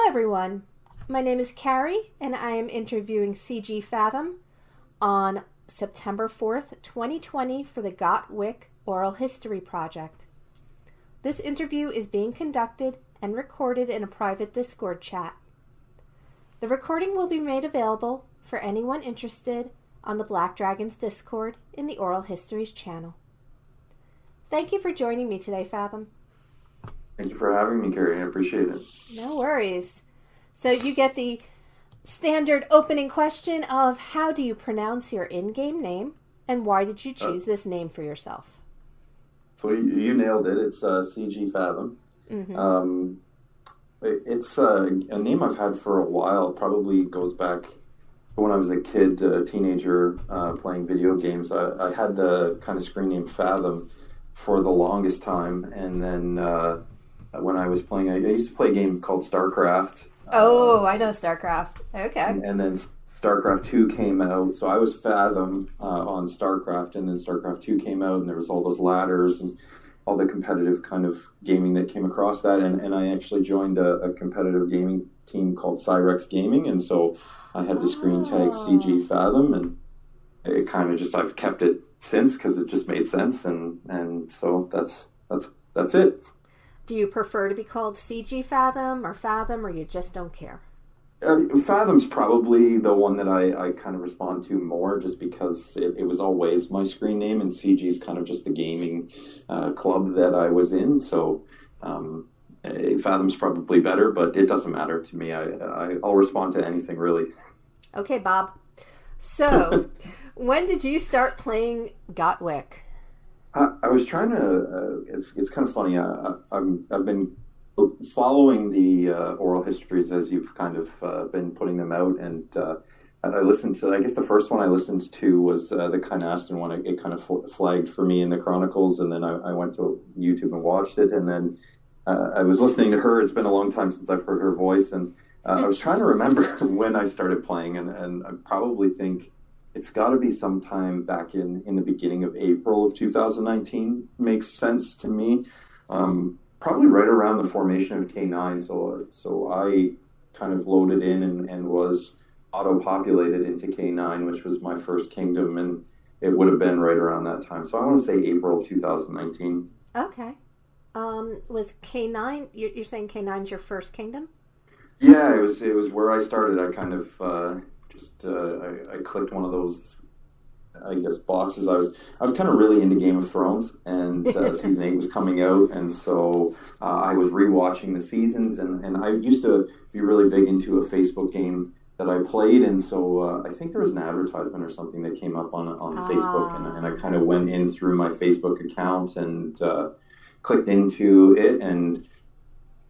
everyone. My name is Carrie, and I am interviewing CGFathom on September 4th, 2020 for the WiC Oral History Project. This interview is being conducted and recorded in a private Discord chat. The recording will be made available for anyone interested on the Black Dragons Discord in the Oral Histories channel. Thank you for joining me today, Fathom. Thank you for having me, Carrie. I appreciate it. No worries. So you get the standard opening question of how do you pronounce your in-game name, and why did you choose this name for yourself? So you nailed it. It's CGFathom. Mm-hmm. It's a name I've had for a while. It probably goes back when I was a kid, a teenager, playing video games. I had the kind of screen name Fathom for the longest time, and then when I was playing, I used to play a game called StarCraft. Oh, I know StarCraft. Okay. And then StarCraft 2 came out, so I was Fathom on StarCraft, and then StarCraft 2 came out, and there was all those ladders and all the competitive kind of gaming that came across that, and I actually joined a competitive gaming team called Cyrex Gaming, and so I had the screen tag CGFathom, and it kind of just, I've kept it since because it just made sense, and so that's it. Do you prefer to be called CGFathom or Fathom, or you just don't care? Fathom's probably the one that I kind of respond to more, just because it was always my screen name, and CG's kind of just the gaming club that I was in. So Fathom's probably better, but it doesn't matter to me. I'll respond to anything, really. Okay, Bob. So, when did you start playing WiC? I was trying to. It's kind of funny. I've been following the oral histories as you've kind of been putting them out, and I listened to. I guess the first one I listened to was the Kynaston one. It kind of flagged for me in the Chronicles, and then I went to YouTube and watched it, and then I was listening to her. It's been a long time since I've heard her voice, and I was trying to remember when I started playing, and I probably think it's got to be sometime back in the beginning of April of 2019. Makes sense to me. Probably right around the formation of K9. So I kind of loaded in and was auto-populated into K9, which was my first kingdom, and it would have been right around that time. So I want to say April of 2019. Okay. Was K9, you're saying K9's your first kingdom? Yeah, it was where I started. I kind of I clicked one of those, I guess, boxes. I was kind of really into Game of Thrones, and season 8 was coming out, and so I was rewatching the seasons, and I used to be really big into a Facebook game that I played, and so I think there was an advertisement or something that came up on Facebook, and I kind of went in through my Facebook account and clicked into it, and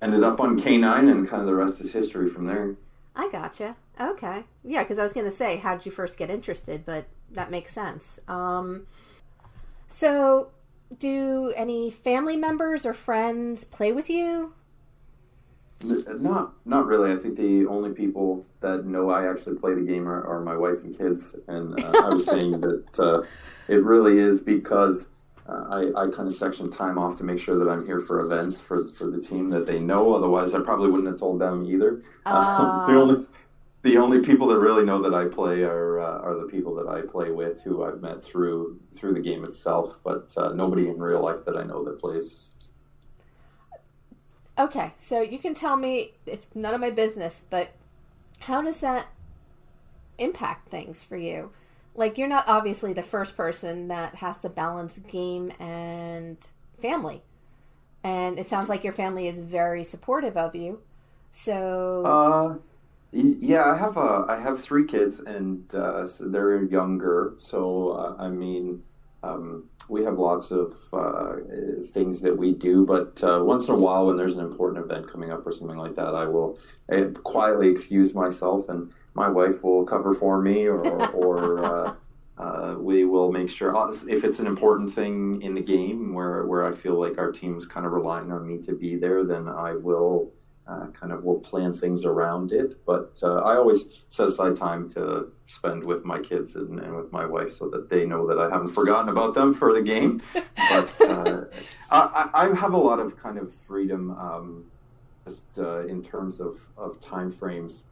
ended up on K9, and kind of the rest is history from there. I gotcha. Okay. Yeah, because I was going to say, how did you first get interested? But that makes sense. So, do any family members or friends play with you? Not really. I think the only people that know I actually play the game are my wife and kids. And I was saying that it really is because I kind of section time off to make sure that I'm here for events for the team that they know. Otherwise, I probably wouldn't have told them either. The only people that really know that I play are the people that I play with, who I've met through the game itself. But nobody in real life that I know that plays. Okay, so you can tell me, it's none of my business, but how does that impact things for you? Like, you're not obviously the first person that has to balance game and family. And it sounds like your family is very supportive of you. So... yeah, I have 3 kids, and so they're younger. So, we have lots of things that we do. But once in a while, when there's an important event coming up or something like that, I will quietly excuse myself, and my wife will cover for me, or we will make sure, if it's an important thing in the game where I feel like our team's kind of relying on me to be there, then I will we'll plan things around it. But I always set aside time to spend with my kids and with my wife, so that they know that I haven't forgotten about them for the game. But I have a lot of kind of freedom just in terms of time frames,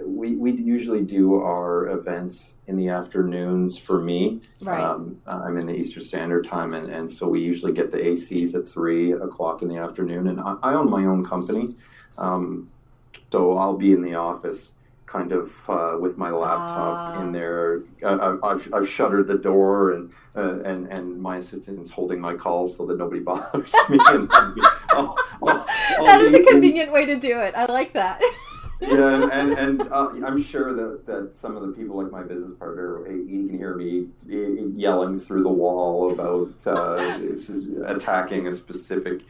we usually do our events in the afternoons for me. Right. I'm in the Eastern Standard Time, and so we usually get the ACs at 3 o'clock in the afternoon. And I own my own company, so I'll be in the office kind of with my laptop in there. I've shuttered the door, and my assistant's holding my calls so that nobody bothers me. And that is a convenient way to do it. I like that. Yeah, and I'm sure that some of the people, like my business partner, he can hear me yelling through the wall about attacking a specific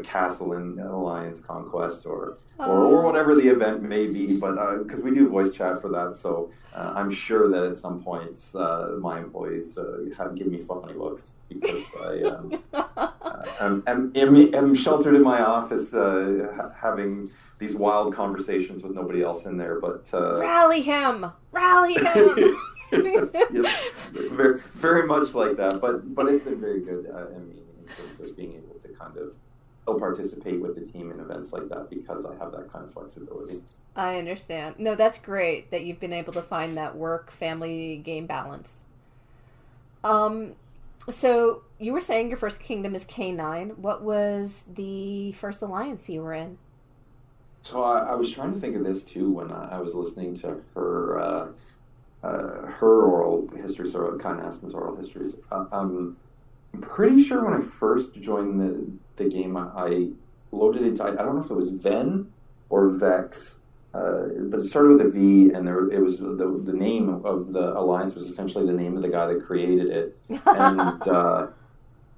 castle in Alliance Conquest or whatever the event may be. But because we do voice chat for that, so I'm sure that at some points my employees have given me funny looks because I'm sheltered in my office having these wild conversations with nobody else in there, but rally him! Yes, very, very much like that. But it's been very good. I mean, in terms of being able to kind of still participate with the team in events like that because I have that kind of flexibility. I understand. No, that's great that you've been able to find that work-family game balance. So you were saying your first kingdom is K9. What was the first alliance you were in? So I was trying to think of this too when I was listening to her oral histories, or Kynaston's oral histories. I'm pretty sure when I first joined the game, I loaded into, I don't know if it was Ven or Vex, but it started with a V, and it was the name of the alliance was essentially the name of the guy that created it,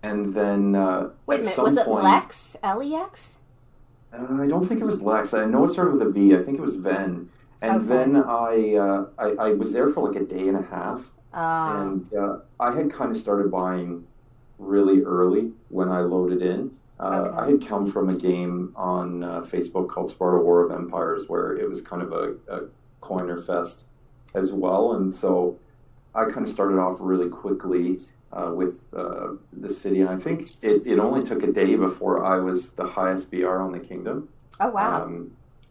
and then wait a minute, was it Lex? Lex? I don't think it was Lex. I know it started with a V. I think it was Ven. And then I was there for like a day and a half. And I had kind of started buying really early when I loaded in. I had come from a game on Facebook called Sparta War of Empires, where it was kind of a coiner fest as well. And so I kind of started off really quickly with the city, and I think it only took a day before I was the highest BR on the kingdom. Oh, wow.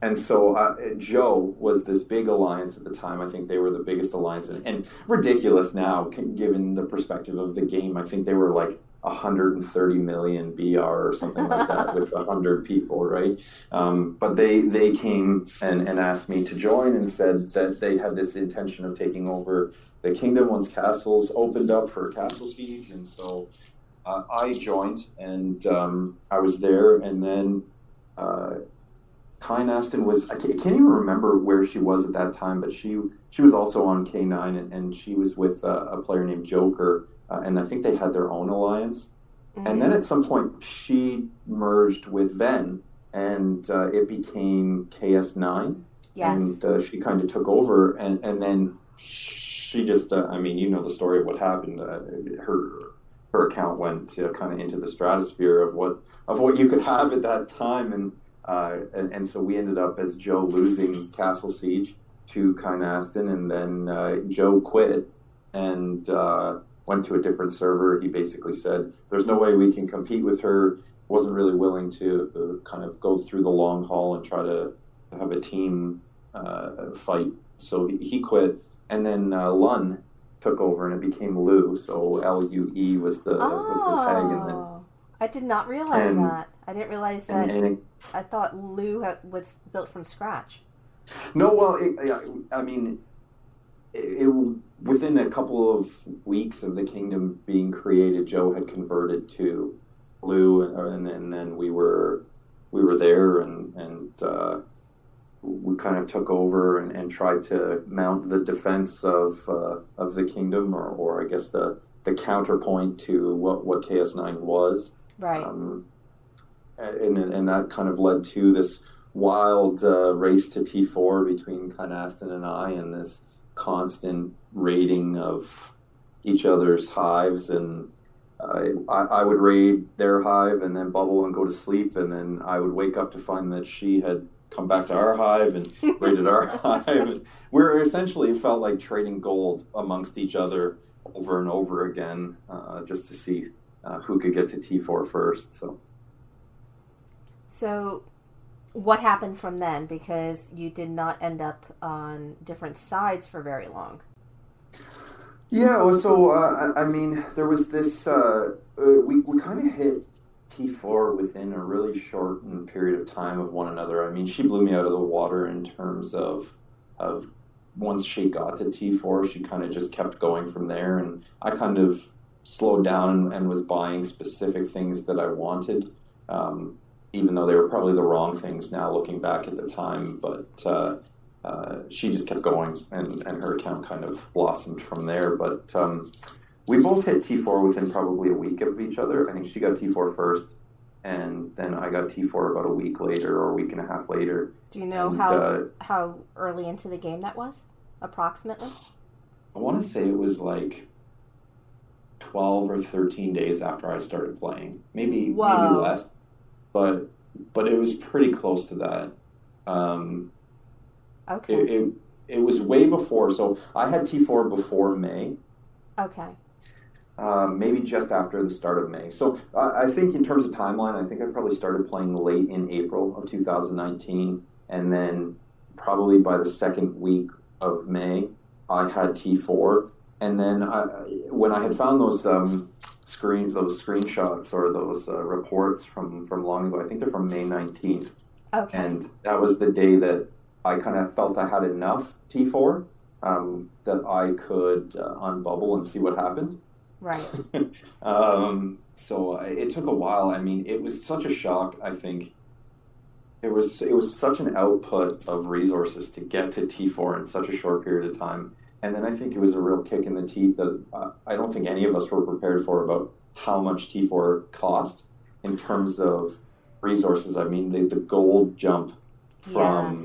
And so Joe was this big alliance at the time. I think they were the biggest alliance, and ridiculous now, given the perspective of the game. I think they were like 130 million BR or something like that with 100 people, right? But they came and asked me to join and said that they had this intention of taking over the kingdom once castles opened up for a castle siege. And so I joined, and I was there, and then Kynaston was, I can't even remember where she was at that time, but she was also on K9, and she was with a player named Joker, and I think they had their own alliance. Mm-hmm. And then at some point she merged with Ven, and it became KS9. Yes. And she kind of took over, and then she just, I mean, you know the story of what happened. Her account went kind of into the stratosphere of what you could have at that time, and so we ended up as Joe losing Castle Siege to Kynaston, and then Joe quit and went to a different server. He basically said, "There's no way we can compete with her." Wasn't really willing to kind of go through the long haul and try to have a team fight. So he quit. And then Lun took over, and it became Lue. So LUE was the tag. And then I did not realize that. I didn't realize that. I thought Lue was built from scratch. No, well, I mean, within a couple of weeks of the kingdom being created, Joe had converted to Lue, and then we were there, and we kind of took over and tried to mount the defense of the kingdom, or I guess the counterpoint to what KS9 was. Right. And that kind of led to this wild race to T4 between Kynaston and I, and this constant raiding of each other's hives. And I would raid their hive and then bubble and go to sleep, and then I would wake up to find that she had come back to our hive and raided our hive. And we're essentially felt like trading gold amongst each other over and over again, just to see who could get to T4 first. So what happened from then? Because you did not end up on different sides for very long. Yeah, well, so I mean, there was this. We kind of hit T4 within a really shortened period of time of one another. I mean, she blew me out of the water in terms of once she got to T4, she kind of just kept going from there, and I kind of slowed down and was buying specific things that I wanted, even though they were probably the wrong things now looking back at the time. But she just kept going, and her account kind of blossomed from there. But we both hit T4 within probably a week of each other. I think she got T4 first, and then I got T4 about a week later or a week and a half later. Do you know how early into the game that was, approximately? I want to say it was like 12 or 13 days after I started playing. Maybe less, but it was pretty close to that. Okay. It was way before. So I had T4 before May. Okay. Maybe just after the start of May. So I think in terms of timeline, I think I probably started playing late in April of 2019. And then probably by the second week of May, I had T4. And then when I had found those screenshots or those reports from long ago, I think they're from May 19th. Okay. And that was the day that I kind of felt I had enough T4 that I could unbubble and see what happened. Right. So it took a while. I mean, it was such a shock. I think it was such an output of resources to get to T4 in such a short period of time. And then I think it was a real kick in the teeth that I don't think any of us were prepared for about how much T4 cost in terms of resources. I mean, the gold jump from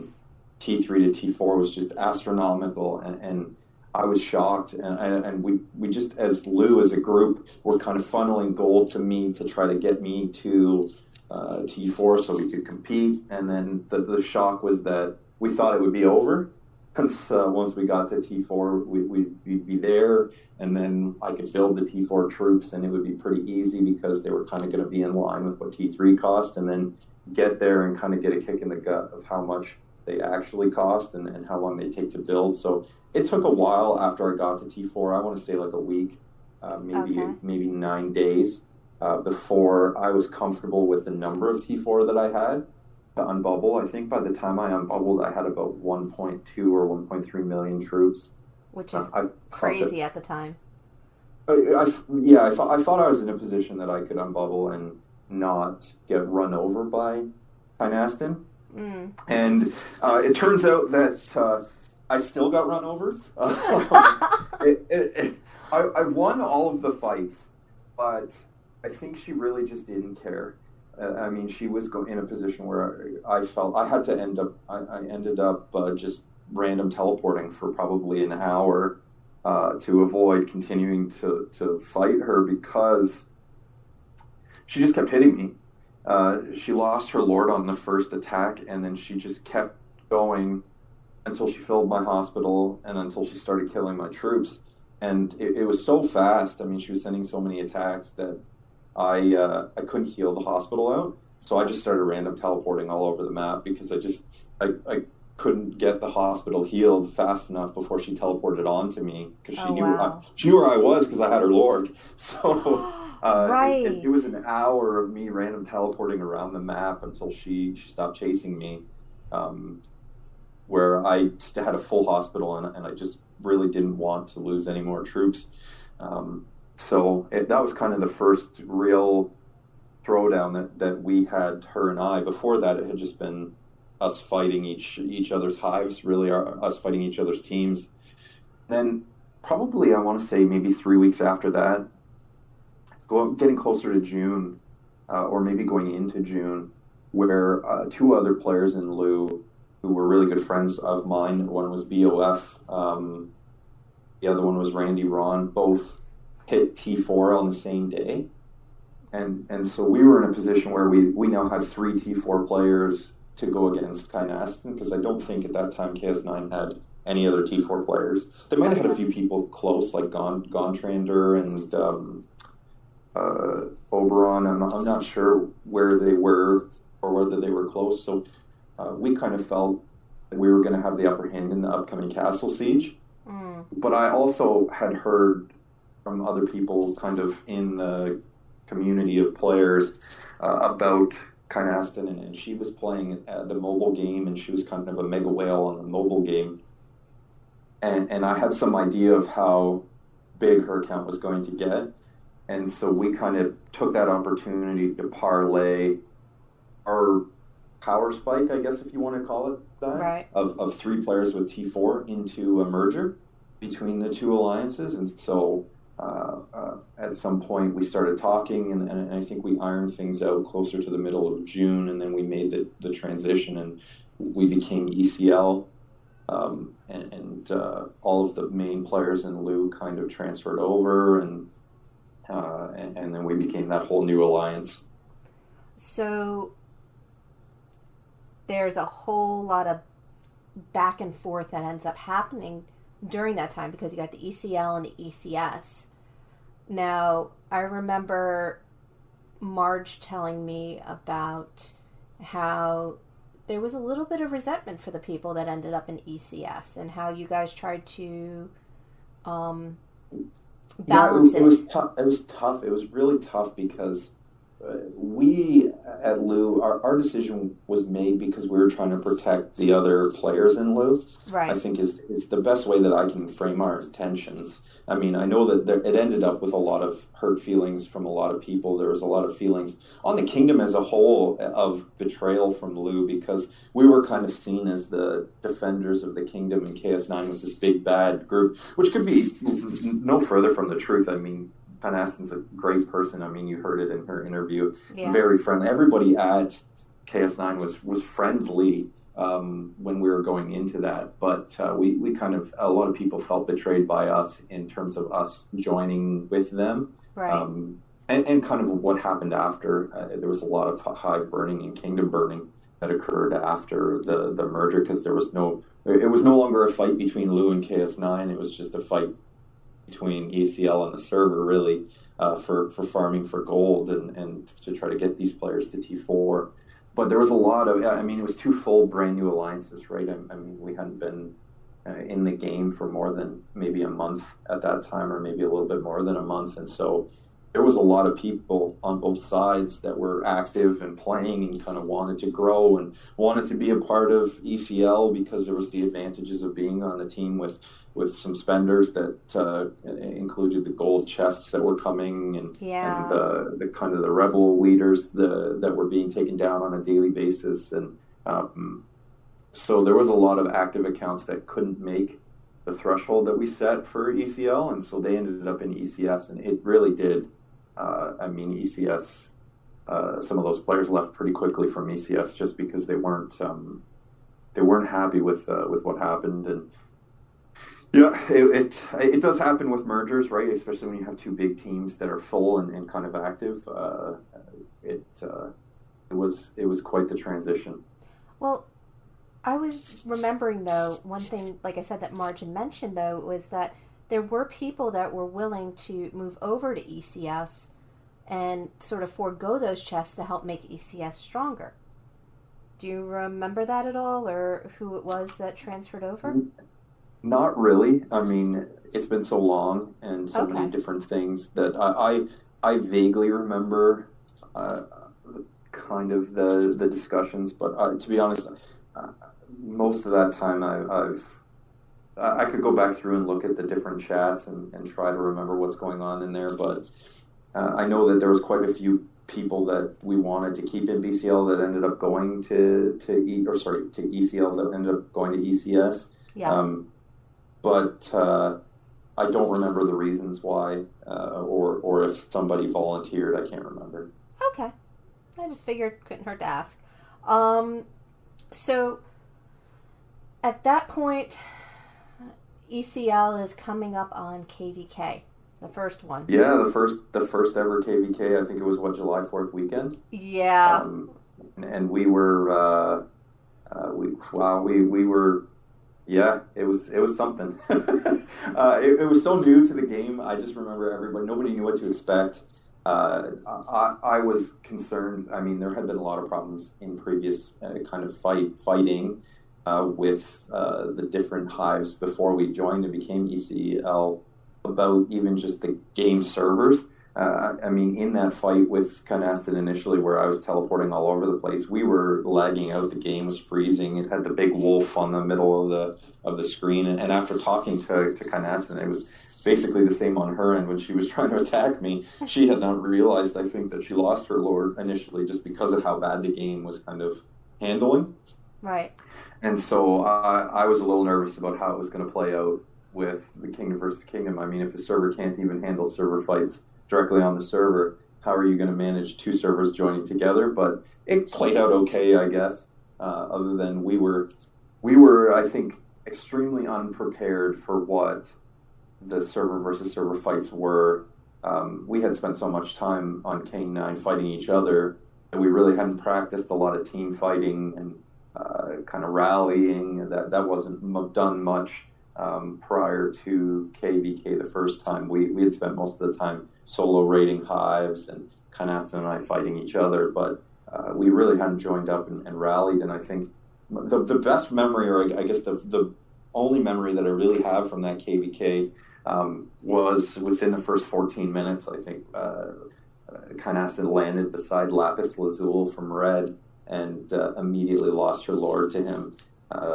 T3 to T4 was just astronomical, and I was shocked, and we just, as Lou, as a group, were kind of funneling gold to me to try to get me to T4 so we could compete. And then the shock was that we thought it would be over. Once we got to T4, we'd be there, and then I could build the T4 troops, and it would be pretty easy because they were kind of going to be in line with what T3 cost, and then get there and kind of get a kick in the gut of how much they actually cost and how long they take to build. So it took a while after I got to T4. I want to say like a week, maybe 9 days before I was comfortable with the number of T4 that I had to unbubble. I think by the time I unbubbled, I had about 1.2 or 1.3 million troops. Which is crazy at the time. I thought I was in a position that I could unbubble and not get run over by Kynaston. Mm. And it turns out that I still got run over. I won all of the fights, but I think she really just didn't care. I mean, she was in a position where I felt I had to end up. I ended up just random teleporting for probably an hour to avoid continuing to fight her because she just kept hitting me. She lost her lord on the first attack, and then she just kept going until she filled my hospital and until she started killing my troops. And it was so fast. I mean, she was sending so many attacks that I couldn't heal the hospital out. So I just started random teleporting all over the map because I couldn't get the hospital healed fast enough before she teleported onto me because she knew where I was because I had her lord. So right. It was an hour of me random teleporting around the map until she stopped chasing me, where I just had a full hospital and I just really didn't want to lose any more troops. So that was kind of the first real throwdown that we had, her and I. Before that, it had just been us fighting each other's hives, really us fighting each other's teams. Then probably, I want to say maybe 3 weeks after that, getting closer to June, or maybe going into June, where two other players in Lou who were really good friends of mine, one was BOF, the other one was Randy Ron, both hit T4 on the same day. And so we were in a position where we now had 3 T4 players to go against Kynaston, because I don't think at that time KS9 had any other T4 players. They might have had a few people close, like Gontrander and Oberon. I'm not sure where they were or whether they were close. So we kind of felt that we were going to have the upper hand in the upcoming castle siege. But I also had heard from other people kind of in the community of players about Kynaston, and she was playing the mobile game, and she was kind of a mega whale on the mobile game. And I had some idea of how big her account was going to get. And so we kind of took that opportunity to parlay our power spike, I guess if you want to call it that, right, of 3 players with T4 into a merger between the 2 alliances. And so at some point we started talking, and I think we ironed things out closer to the middle of June, and then we made the transition, and we became ECL. And all of the main players in Lou kind of transferred over, and then we became that whole new alliance. So there's a whole lot of back and forth that ends up happening during that time, because you got the ECL and the ECS. Now, I remember Marge telling me about how there was a little bit of resentment for the people that ended up in ECS, and how you guys tried to balance it was tough. It was tough. It was really tough because we at Lou, our decision was made because we were trying to protect the other players in Lou. Right. I think is the best way that I can frame our intentions. I mean, I know that it ended up with a lot of hurt feelings from a lot of people. There was a lot of feelings on the kingdom as a whole of betrayal from Lou, because we were kind of seen as the defenders of the kingdom, and KS9 was this big bad group, which could be no further from the truth. I mean, Kynaston's a great person. I mean, you heard it in her interview. Yeah. Very friendly. Everybody at KS9 was friendly when we were going into that. But we kind of, a lot of people felt betrayed by us in terms of us joining with them. Right. And kind of what happened after. There was a lot of hive burning and kingdom burning that occurred after the merger, because it was no longer a fight between Lou and KS9. It was just a fight between ECL and the server, really, for farming for gold and to try to get these players to T4. But there was a lot of, I mean, it was 2 full brand new alliances, right? I mean, we hadn't been in the game for more than maybe a month at that time, or maybe a little bit more than a month. And so there was a lot of people on both sides that were active and playing and kind of wanted to grow and wanted to be a part of ECL, because there was the advantages of being on a team with some spenders that included the gold chests that were coming, and the kind of the rebel leaders that were being taken down on a daily basis. And so there was a lot of active accounts that couldn't make the threshold that we set for ECL, and so they ended up in ECS, and it really did. I mean, ECS, some of those players left pretty quickly from ECS just because they weren't happy with what happened. And yeah, it does happen with mergers, right? Especially when you have 2 big teams that are full and kind of active. It was quite the transition. Well, I was remembering, though, one thing, like I said, that Marge had mentioned, though, was that there were people that were willing to move over to ECS and sort of forego those chests to help make ECS stronger. Do you remember that at all, or who it was that transferred over? Not really. I mean, it's been so long and so many different things that I vaguely remember kind of the discussions, but to be honest, most of that time I could go back through and look at the different chats and try to remember what's going on in there, but I know that there was quite a few people that we wanted to keep in BCL that ended up going to ECL that ended up going to ECS. Yeah. But I don't remember the reasons why, or if somebody volunteered. I can't remember. Okay. I just figured couldn't hurt to ask. So at that point, ECL is coming up on KVK, the first one. Yeah, the first ever KVK. I think it was July 4th weekend. Yeah. And we were, we were. Yeah, it was something. It was so new to the game. I just remember nobody knew what to expect. I was concerned. I mean, there had been a lot of problems in previous kind of fighting with the different hives before we joined and became ECL about even just the game servers. I mean, in that fight with Kynaston initially, where I was teleporting all over the place, we were lagging out. The game was freezing. It had the big wolf on the middle of the screen. And after talking to Kynaston, it was basically the same on her end when she was trying to attack me. She had not realized, I think, that she lost her lord initially just because of how bad the game was kind of handling. Right. And so I was a little nervous about how it was going to play out with the Kingdom versus Kingdom. I mean, if the server can't even handle server fights directly on the server, how are you going to manage two servers joining together? But it played out okay, I guess, other than we were, I think, extremely unprepared for what the server versus server fights were. We had spent so much time on K9 fighting each other that we really hadn't practiced a lot of team fighting and kind of rallying. That wasn't done much prior to KVK the first time. We had spent most of the time solo raiding hives and Kynaston and I fighting each other, but we really hadn't joined up and rallied. And I think the best memory, or I guess the only memory that I really have from that KVK was within the first 14 minutes. I think Kynaston landed beside Lapis Lazuli from Red and immediately lost her lord to him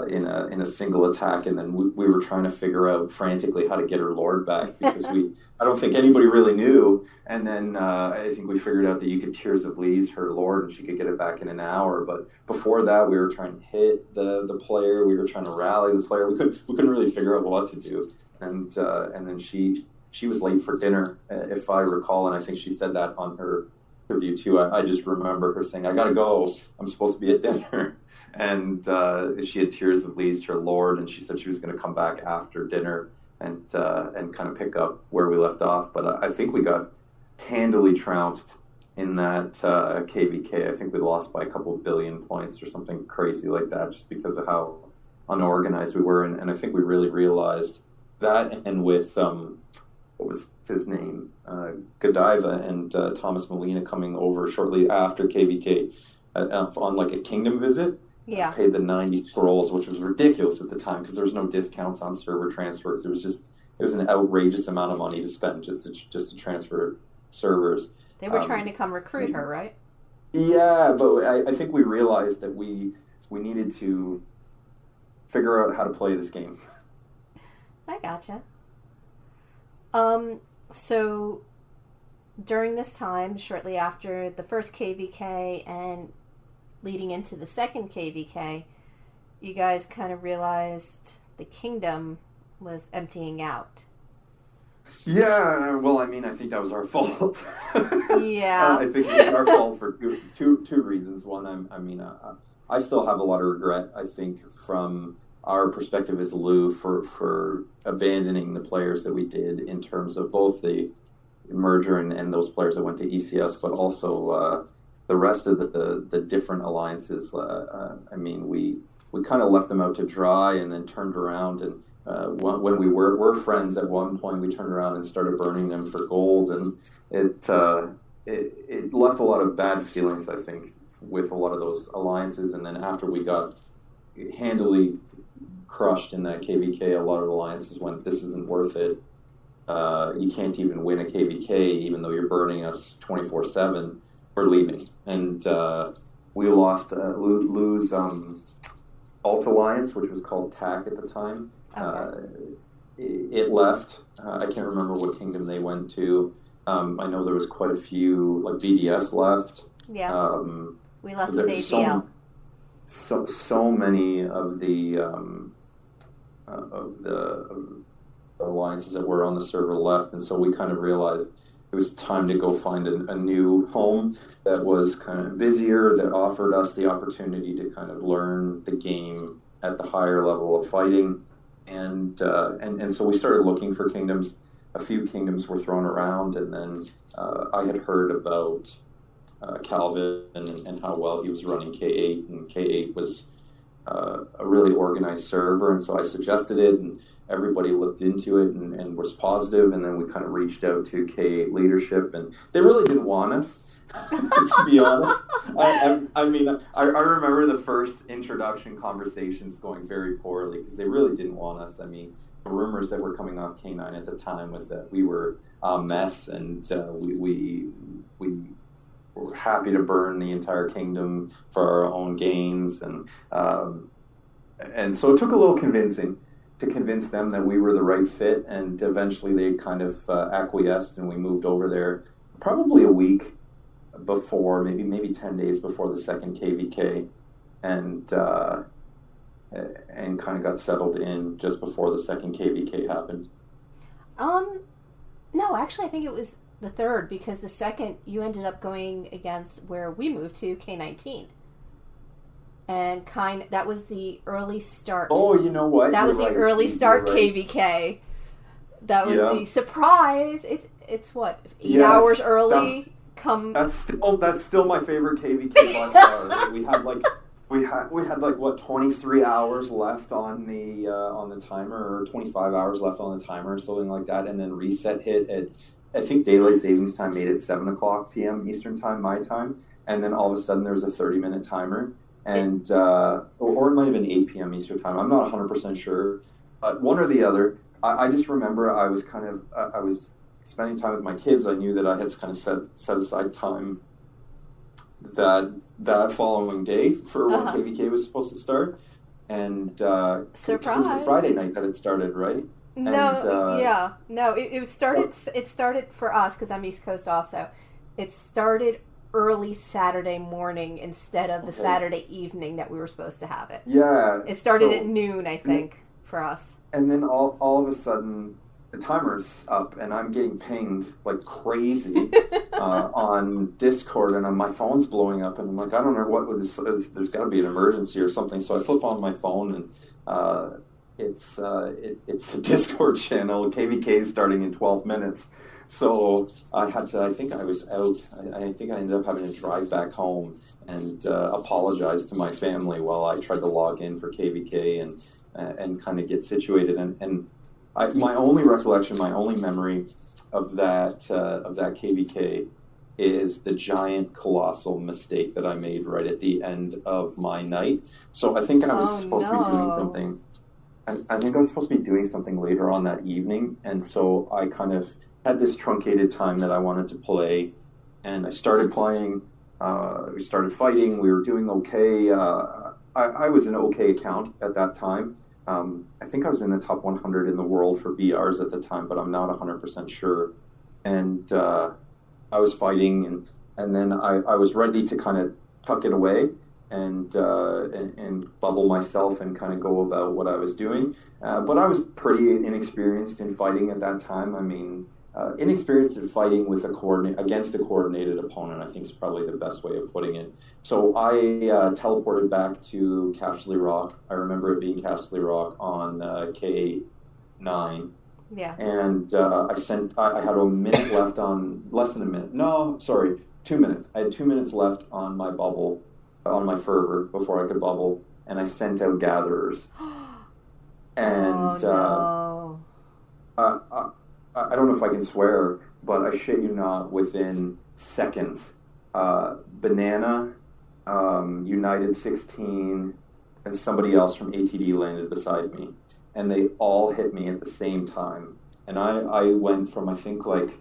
in a single attack, and then we were trying to figure out frantically how to get her lord back because I don't think anybody really knew. And then I think we figured out that you could Tears of Lees her lord and she could get it back in an hour. But before that, we were trying to hit the player. We were trying to rally the player. We couldn't really figure out what to do. And then she was late for dinner, if I recall, and I think she said that on her interview too. I just remember her saying, "I gotta go. I'm supposed to be at dinner." And she had Tears of Lees to her lord, and she said she was going to come back after dinner and kind of pick up where we left off. But I think we got handily trounced in that KVK. I think we lost by a couple of billion points or something crazy like that, just because of how unorganized we were. And I think we really realized that. And with what was his name, Godiva and Thomas Molina coming over shortly after KVK on like a kingdom visit. Yeah. Paid the 90 scrolls, which was ridiculous at the time because there was no discounts on server transfers. It was an outrageous amount of money to spend just to transfer servers. They were trying to come recruit her, right? Yeah, but I think we realized that we needed to figure out how to play this game. I gotcha. So during this time, shortly after the first KVK and leading into the second KVK, you guys kind of realized the kingdom was emptying out. Yeah, well, I mean, I think that was our fault. Yeah. I think it was our fault for two reasons. One, I still have a lot of regret, I think, from our perspective as Lou for abandoning the players that we did in terms of both the merger and those players that went to ECS, but also the rest of the different alliances. We kind of left them out to dry and then turned around and when we were friends at one point, we turned around and started burning them for gold, and it left a lot of bad feelings, I think, with a lot of those alliances. And then after we got handily crushed in that KVK, a lot of alliances went, "This isn't worth it. You can't even win a KVK, even though you're burning us 24/7. We're leaving." And we lost Lou's alt alliance, which was called TAC at the time. Okay. It left. I can't remember what kingdom they went to. I know there was quite a few, like BDS left. Yeah. We left with AGL. So many of the alliances that were on the server left, and so we kind of realized it was time to go find a new home that was kind of busier, that offered us the opportunity to kind of learn the game at the higher level of fighting. And so we started looking for kingdoms. A few kingdoms were thrown around, and then I had heard about Calvin and how well he was running K8, and K8 was a really organized server, and so I suggested it, and everybody looked into it and was positive, and then we kind of reached out to K leadership, and they really didn't want us. To be honest, I mean, I remember the first introduction conversations going very poorly because they really didn't want us. I mean, the rumors that were coming off K9 at the time was that we were a mess, and we were happy to burn the entire kingdom for our own gains, and so it took a little convincing to convince them that we were the right fit, and eventually they kind of acquiesced, and we moved over there probably a week before, maybe 10 days before the second KVK, and kind of got settled in just before the second KVK happened. No, actually I think it was the third, because the second you ended up going against where we moved to, K19. And that was the early start. Oh, you know what? That was the early start KVK. That was the surprise. It's what, 8 hours early. That's still my favorite KVK by far. We had like what, 23 hours left on the timer, or 25 hours left on the timer, or something like that, and then reset hit at, I think daylight savings time made it 7:00 p.m. Eastern time, my time, and then all of a sudden there was a 30-minute timer, and or it might have been 8 p.m. Eastern time. I'm not 100% sure, one or the other. I just remember I was I was spending time with my kids. I knew that I had to kind of set aside time that following day for when KVK was supposed to start, and surprise, it was a Friday night that it started, right? It started for us, because I'm East Coast also. It started early Saturday morning instead of the Saturday evening that we were supposed to have it. Yeah, it started at noon, I think, for us. And then all of a sudden, the timer's up, and I'm getting pinged like crazy on Discord, and my phone's blowing up, and I'm like, I don't know what this is. There's got to be an emergency or something. So I flip on my phone, and it's the Discord channel. KVK is starting in 12 minutes. So I think I was out. I think I ended up having to drive back home and apologize to my family while I tried to log in for KVK and kind of get situated. And my only recollection, my only memory of that KVK is the giant, colossal mistake that I made right at the end of my night. So I think I was supposed to be doing something. I think I was supposed to be doing something later on that evening, and so I kind of had this truncated time that I wanted to play, and I started playing. We started fighting. We were doing okay. I was an okay account at that time. I think I was in the top 100 in the world for BRs at the time, but I'm not 100% sure. And I was fighting, and then I was ready to kind of tuck it away and bubble myself and kind of go about what I was doing. But I was pretty inexperienced in fighting at that time. I mean, inexperienced in fighting with against a coordinated opponent, I think is probably the best way of putting it. So I teleported back to Cashley Rock. I remember it being Cashley Rock on K9. Yeah. And I had a minute left on, less than a minute. No, sorry, 2 minutes. I had 2 minutes left on my bubble, on my fervor, before I could bubble, and I sent out gatherers. And I don't know if I can swear, but I shit you not, within seconds, Banana, United 16, and somebody else from ATD landed beside me. And they all hit me at the same time. And I went from, I think, like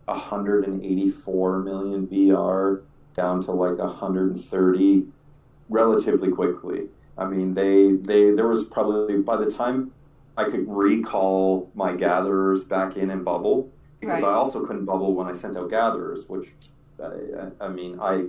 184 million BR down to like 130 relatively quickly. I mean, there was probably, by the time I could recall my gatherers back in and bubble, because I also couldn't bubble when I sent out gatherers, which, I mean, I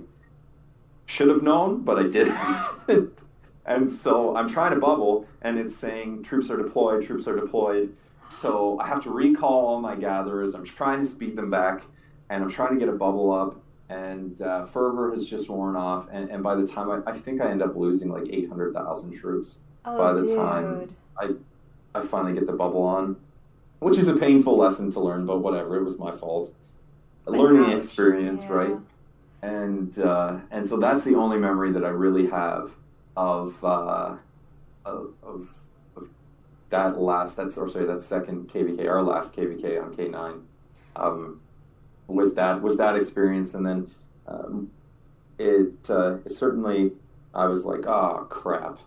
should have known, but I didn't. And so I'm trying to bubble, and it's saying troops are deployed, troops are deployed. So I have to recall all my gatherers. I'm trying to speed them back, and I'm trying to get a bubble up, and fervor has just worn off. And by the time, I think I end up losing like 800,000 troops by the time I finally get the bubble on, which is a painful lesson to learn, but whatever, it was my fault. A learning experience, right? And so that's the only memory that I really have of of that second KVK, our last KVK on K9, was that experience, and then it certainly, I was like, oh crap.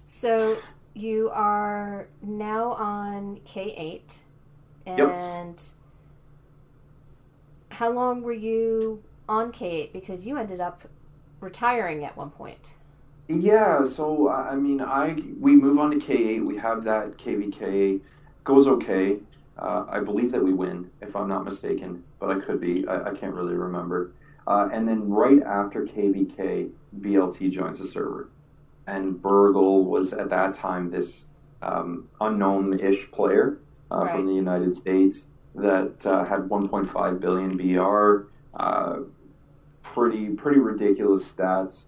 So you are now on K8, and Yep. how long were you on K8? Because you ended up retiring at one point. Yeah, so I mean, we move on to K8. We have that KVK, goes okay. I believe that we win, if I'm not mistaken, but I could be. I can't really remember. And then right after KVK, BLT joins the server, and Burgle was at that time this unknown-ish player from Right. the United States that had 1.5 billion BR, pretty ridiculous stats.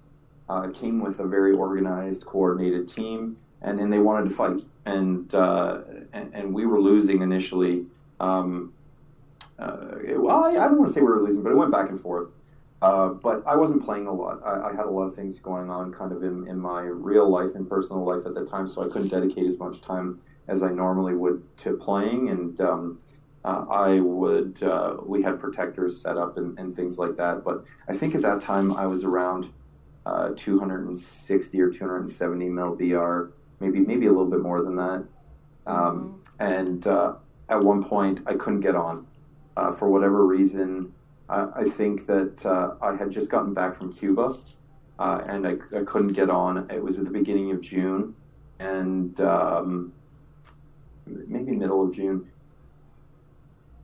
Came with a very organized, coordinated team, and they wanted to fight, and we were losing initially. Well, I don't want to say we were losing, but it went back and forth. But I wasn't playing a lot. I had a lot of things going on kind of in my real life and personal life at the time, so I couldn't dedicate as much time as I normally would to playing. And we had protectors set up and things like that. But I think at that time I was around 260 or 270 mil BR, maybe a little bit more than that. And at one point I couldn't get on for whatever reason. I think that I had just gotten back from Cuba, and I couldn't get on. It was at the beginning of June, and maybe middle of June.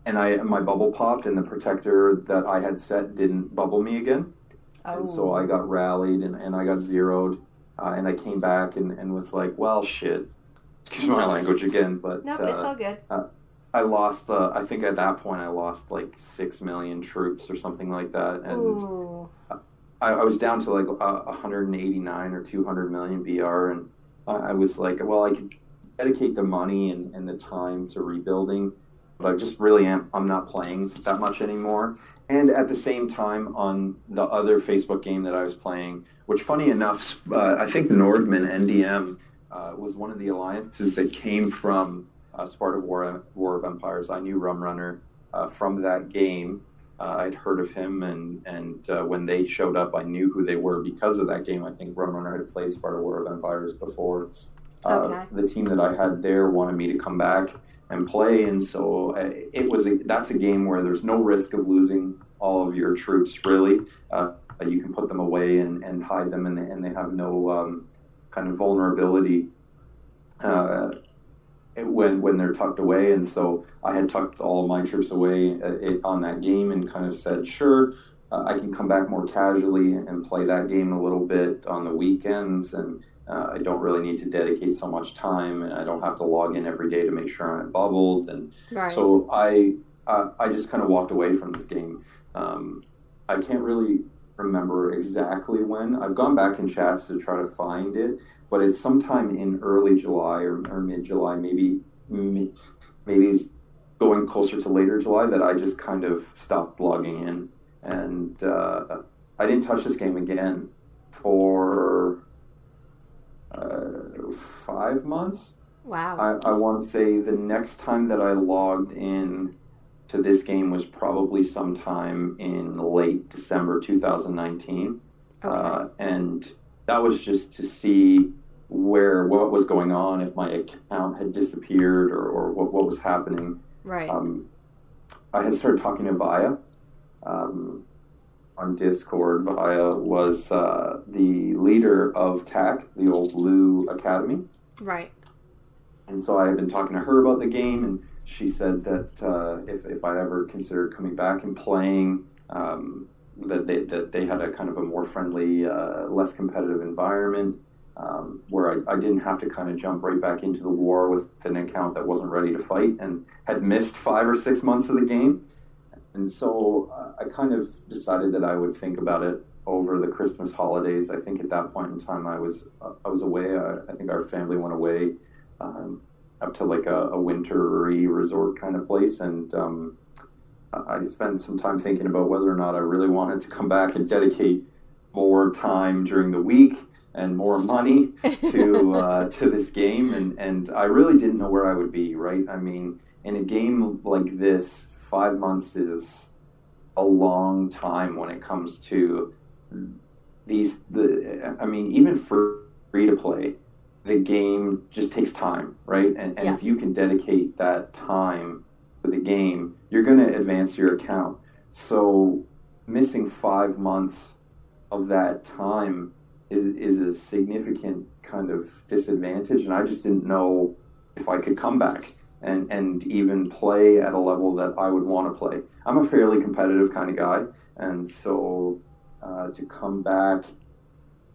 And my bubble popped, and the protector that I had set didn't bubble me again. Oh. And so I got rallied, and I got zeroed, and I came back and was like, well, shit. Excuse my language again, but Nope, it's all good. I lost, I think at that point I lost like 6 million troops or something like that. And Ooh. I was down to like 189 or 200 million BR. And I was like, well, I could dedicate the money and the time to rebuilding, but I just really I'm not playing that much anymore. And at the same time, on the other Facebook game that I was playing, which funny enough, I think Nordman, NDM, was one of the alliances that came from Sparta War of Empires. I knew Rum Runner from that game. I'd heard of him, and when they showed up, I knew who they were because of that game. I think Rum Runner had played Sparta War of Empires before. Okay. The team that I had there wanted me to come back and play, and so that's a game where there's no risk of losing all of your troops, really. You can put them away and hide them, and they have no kind of vulnerability when they're tucked away. And so I had tucked all of my troops away on that game and kind of said, sure, I can come back more casually and play that game a little bit on the weekends, and I don't really need to dedicate so much time, and I don't have to log in every day to make sure I'm bubbled. And Right. so I just kind of walked away from this game. I can't really remember exactly when. I've gone back in chats to try to find it, but it's sometime in early July or mid-July, maybe going closer to later July, that I just kind of stopped logging in. And I didn't touch this game again for 5 months. Wow. I want to say the next time that I logged in to this game was probably sometime in late December 2019. Okay. And that was just to see what was going on, if my account had disappeared or what was happening. Right. I had started talking to Via on Discord. Via was the leader of TAC, the old Blue Academy. Right. And so I had been talking to her about the game, and she said that if I'd ever considered coming back and playing, that they had a kind of a more friendly, less competitive environment, where I didn't have to kind of jump right back into the war with an account that wasn't ready to fight and had missed 5 or 6 months of the game. And so I kind of decided that I would think about it over the Christmas holidays. I think at that point in time I was away. I think our family went away up to like a wintry resort kind of place, and I spent some time thinking about whether or not I really wanted to come back and dedicate more time during the week and more money to this game, and I really didn't know where I would be, right? I mean, in a game like this, 5 months is a long time when it comes to I mean, even for free to play, the game just takes time, right? And if you Yes. can dedicate that time to the game, you're going to advance your account. So missing 5 months of that time is a significant kind of disadvantage, and I just didn't know if I could come back and even play at a level that I would want to play. I'm a fairly competitive kind of guy, and so to come back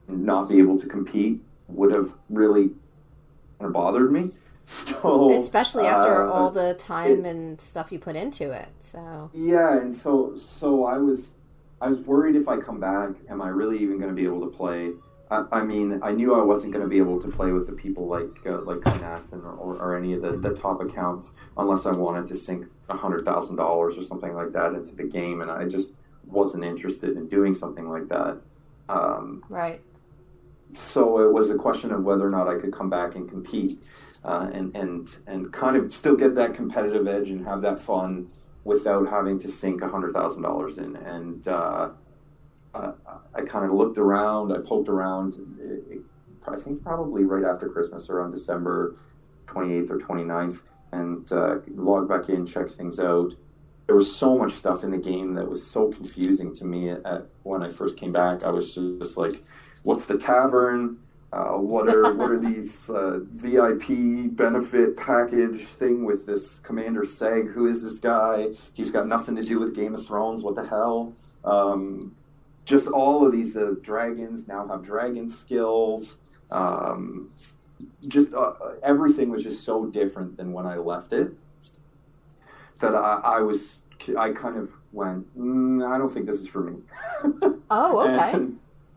and not be able to compete would have really kind of bothered me. So Especially after all the time and stuff you put into it. So yeah, and so I was worried if I come back, am I really even going to be able to play? I mean, I knew I wasn't going to be able to play with the people like Kynaston or any of the top accounts unless I wanted to sink $100,000 or something like that into the game, and I just wasn't interested in doing something like that. right. So it was a question of whether or not I could come back and compete, and kind of still get that competitive edge and have that fun without having to sink $100,000 in. And I kind of looked around, I poked around. I think probably right after Christmas, around December 28th or 29th, and logged back in, checked things out. There was so much stuff in the game that was so confusing to me when I first came back. I was just like, what's the tavern? What are these VIP benefit package thing with this Commander Seg? Who is this guy? He's got nothing to do with Game of Thrones. What the hell? Just all of these dragons now have dragon skills. Just everything was just so different than when I left it that I kind of went, I don't think this is for me. Oh, okay.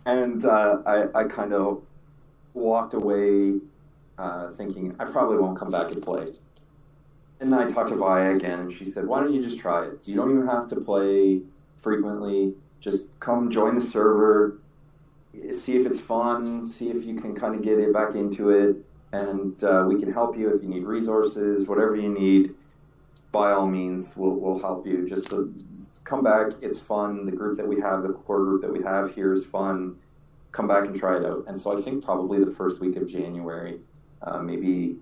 And I kind of walked away thinking, I probably won't come back and play. And then I talked to Via again, and she said, why don't you just try it? You don't even have to play frequently. Just come join the server, see if it's fun, see if you can kind of get it back into it, and we can help you if you need resources, whatever you need. By all means, we'll help you. Just come back. It's fun. The group that we have, the core group that we have here is fun. Come back and try it out. And so I think probably the first week of January, maybe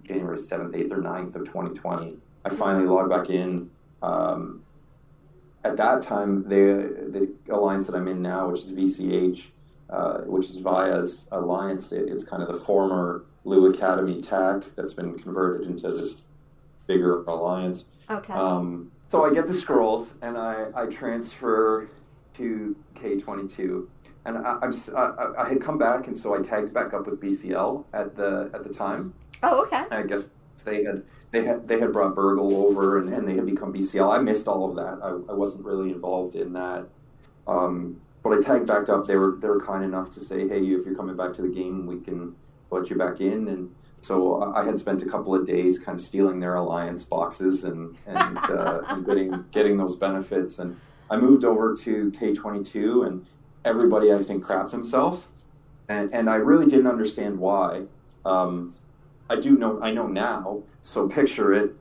January 7th, 8th, or 9th of 2020, I finally logged back in. At that time, the alliance that I'm in now, which is VCH, which is Via's alliance, it's kind of the former Lou Academy TAC that's been converted into this bigger alliance. Okay. So I get the scrolls and I transfer to K22, and I had come back, and so I tagged back up with BCL at the time. Oh, okay. I guess they had brought Burgle over, and they had become BCL. I missed all of that. I wasn't really involved in that. But I tagged back up. They were kind enough to say, hey, if you're coming back to the game, we can let you back in. And so I had spent a couple of days kind of stealing their alliance boxes and getting those benefits. And I moved over to K22, and everybody, I think, crapped themselves. And I really didn't understand why. I know now. So picture it,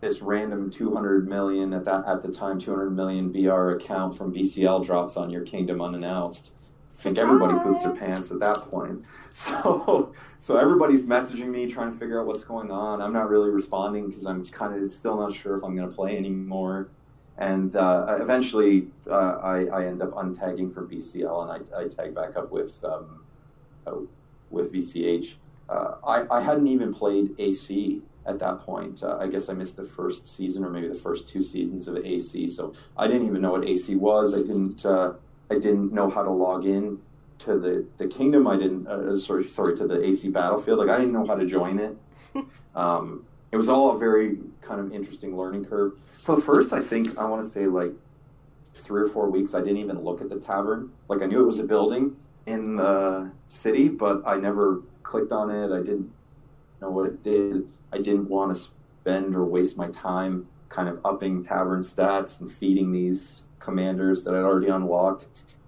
this random 200 million at the time, 200 million BR account from BCL drops on your kingdom unannounced. I think everybody poops their pants at that point. So everybody's messaging me, trying to figure out what's going on. I'm not really responding because I'm kind of still not sure if I'm going to play anymore. And eventually, I end up untagging from BCL, and I tag back up with VCH. I hadn't even played AC at that point. I guess I missed the first season or maybe the first 2 seasons of AC, so I didn't even know what AC was. I didn't know how to log in to the kingdom. I didn't to the AC battlefield. Like, I didn't know how to join it. It was all a very kind of interesting learning curve. For the first, I think, I want to say like 3 or 4 weeks, I didn't even look at the tavern. Like, I knew it was a building in the city, but I never clicked on it. I didn't know what it did. I didn't want to spend or waste my time kind of upping tavern stats and feeding these commanders that I'd already unlocked.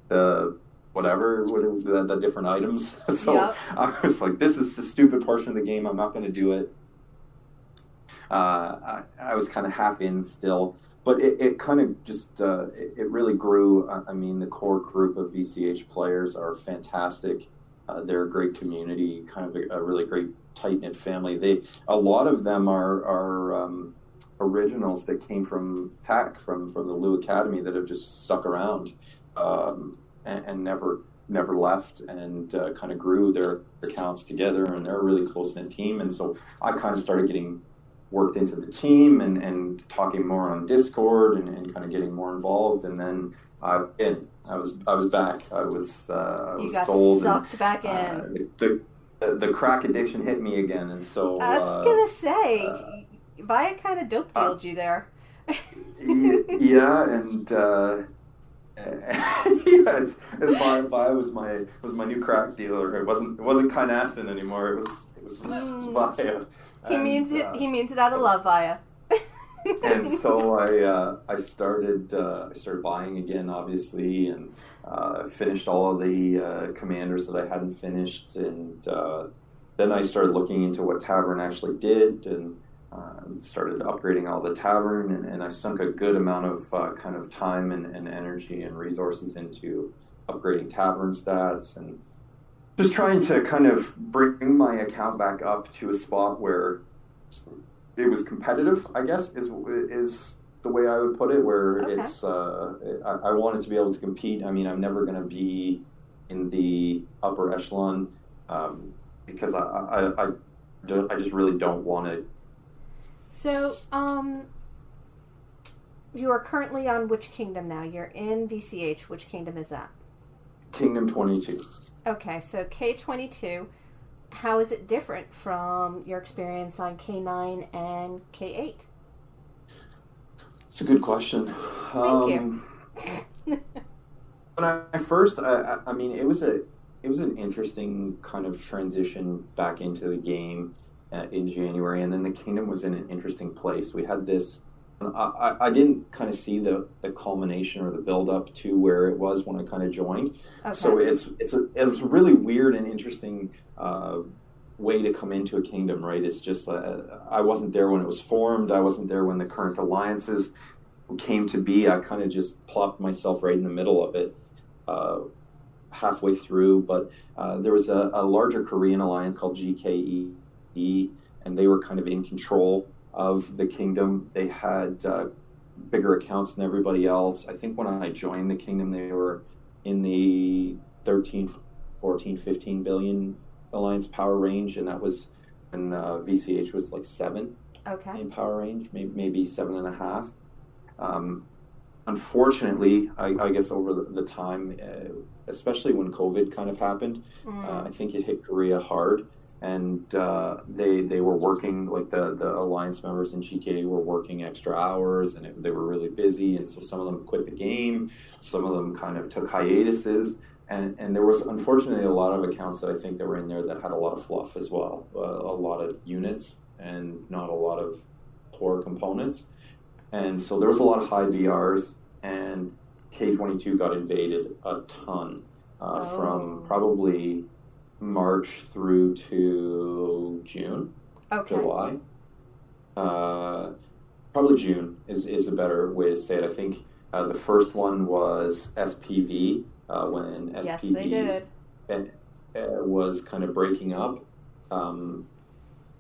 The whatever, the different items. So Yep. I was like, this is a stupid portion of the game. I'm not going to do it. I was kind of half in still, but it kind of just, it really grew. I mean, the core group of VCH players are fantastic. They're a great community, kind of a really great tight-knit family. A lot of them are originals that came from TAC, from the Lou Academy, that have just stuck around and never left, and kind of grew their accounts together, and they're a really close-knit team. And so I kind of started getting worked into the team and talking more on Discord and kind of getting more involved. And then I was back. I was sold. Sucked back in. The crack addiction hit me again, and so I was gonna say, Via kind of dope dealed you there. Yeah, and yeah, Via was my new crack dealer. It wasn't Kynaston anymore. It was Via. He means it out of love, Via. And so I started buying again, obviously, and finished all of the commanders that I hadn't finished, and then I started looking into what Tavern actually did, and started upgrading all the Tavern, and I sunk a good amount of kind of time and energy and resources into upgrading Tavern stats, and just trying to kind of bring my account back up to a spot where it was competitive, I guess, is the way I would put it, where it's I wanted to be able to compete. I mean, I'm never going to be in the upper echelon because I just really don't want to. So, you are currently on which kingdom now? You're in VCH. Which kingdom is that? Kingdom 22. Okay, so K22. How is it different from your experience on K9 and K8? It's a good question. Thank you. When I first, I mean, it was an interesting kind of transition back into the game in January, and then the kingdom was in an interesting place. We had this. I didn't kind of see the culmination or the build up to where it was when I kind of joined. Okay. So it's a really weird and interesting way to come into a kingdom, right? It's just I wasn't there when it was formed. I wasn't there when the current alliances came to be. I kind of just plopped myself right in the middle of it halfway through. But there was a larger Korean alliance called GKE, and they were kind of in control of the kingdom. They had bigger accounts than everybody else. I think when I joined the kingdom, they were in the 13, 14, 15 billion alliance power range, and that was when VCH was like 7 in power range, maybe 7.5. Unfortunately, I guess over the time, especially when COVID kind of happened, I think it hit Korea hard. And they were working, like the alliance members in GK were working extra hours, and they were really busy. And so some of them quit the game. Some of them kind of took hiatuses. And there was, unfortunately, a lot of accounts that I think that were in there that had a lot of fluff as well. A lot of units and not a lot of core components. And so there was a lot of high VRs, and K22 got invaded a ton from probably March through to June, July. Probably June is a better way to say it. I think the first one was SPV, when SPV was kind of breaking up.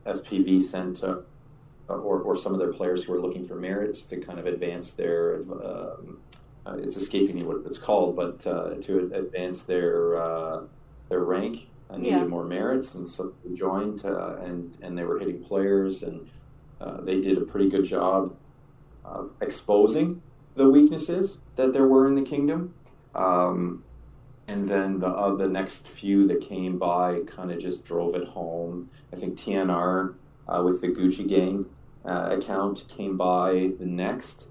SPV sent or some of their players who were looking for merits to kind of advance their it's escaping me what it's called, but to advance their rank. I needed more merits, and so they joined, and they were hitting players, and they did a pretty good job of exposing the weaknesses that there were in the kingdom. And then the next few that came by kind of just drove it home. I think TNR with the Gucci Gang account came by the next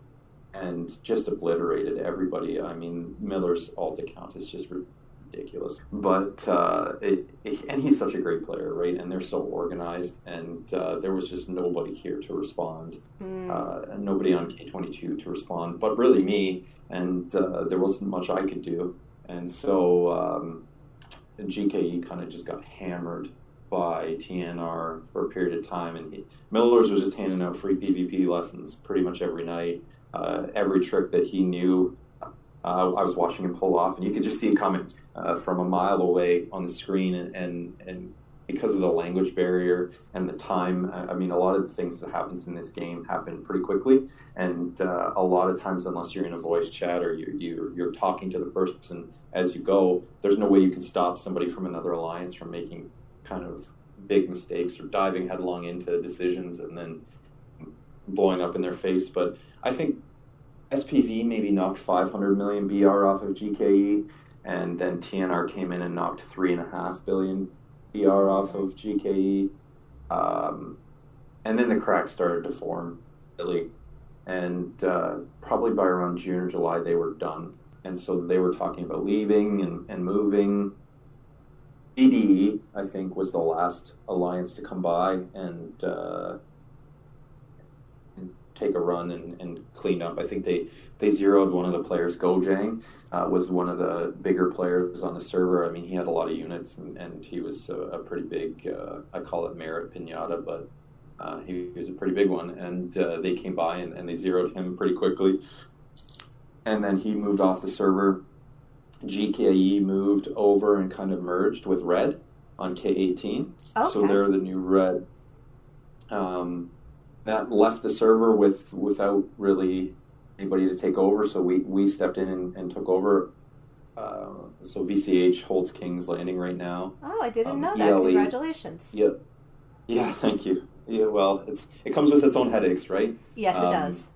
and just obliterated everybody. I mean, Miller's alt account is just ridiculous, but and he's such a great player, right? And they're so organized, and there was just nobody here to respond, and nobody on K22 to respond, but really me, and there wasn't much I could do. And so GKE kind of just got hammered by TNR for a period of time, and Miller's was just handing out free PvP lessons pretty much every night. Every trick that he knew, I was watching him pull off, and you could just see it coming from a mile away on the screen. And because of the language barrier and the time, I mean, a lot of the things that happens in this game happen pretty quickly, and a lot of times, unless you're in a voice chat or you're talking to the person as you go, there's no way you can stop somebody from another alliance from making kind of big mistakes or diving headlong into decisions and then blowing up in their face. But I think SPV maybe knocked 500 million BR off of GKE, and then TNR came in and knocked 3.5 billion BR off of GKE. And then the cracks started to form, really. And probably by around June or July, they were done. And so they were talking about leaving and moving. BDE, I think, was the last alliance to come by and take a run and clean up. I think they zeroed one of the players. Gojang was one of the bigger players on the server. I mean, he had a lot of units, and he was a pretty big, I call it merit pinata, but he was a pretty big one. And they came by and they zeroed him pretty quickly. And then he moved off the server. GKE moved over and kind of merged with Red on K18. Okay. So they're the new Red. That left the server without really anybody to take over, so we stepped in and took over. So VCH holds King's Landing right now. Oh, I didn't know that. ELE, Congratulations. Yeah, thank you. Yeah, well, it comes with its own headaches, right? Yes, it does.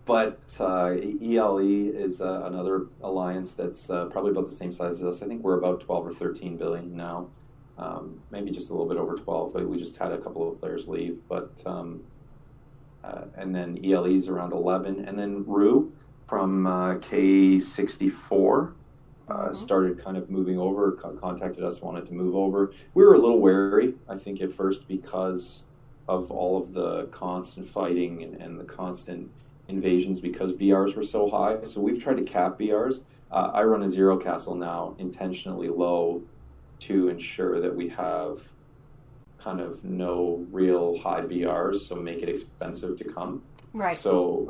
But ELE is another alliance that's probably about the same size as us. I think we're about 12 or 13 billion now. Maybe just a little bit over 12. We just had a couple of players leave. But and then ELE's around 11. And then Rue from K64 started kind of moving over, contacted us, wanted to move over. We were a little wary, I think, at first because of all of the constant fighting and the constant invasions because BRs were so high. So we've tried to cap BRs. I run a zero castle now intentionally low to ensure that we have kind of no real high BRs, so make it expensive to come. Right. So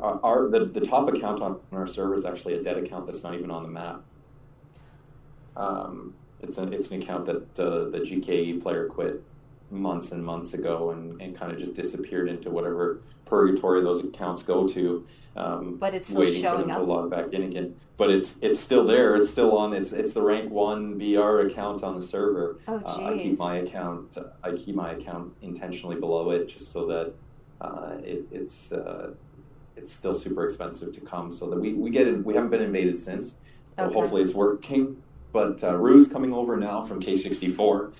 the top account on our server is actually a dead account that's not even on the map. It's an account that the GKE player quit months and months ago and kind of just disappeared into whatever purgatory those accounts go to. But it's still waiting showing for them up. to log back in again. But it's still there. It's still on. It's the rank 1 BR account on the server. Oh, geez. I keep my account intentionally below it just so that it's still super expensive to come. So that we get in. We haven't been invaded since. Okay. Hopefully it's working. But Rue's coming over now from K64,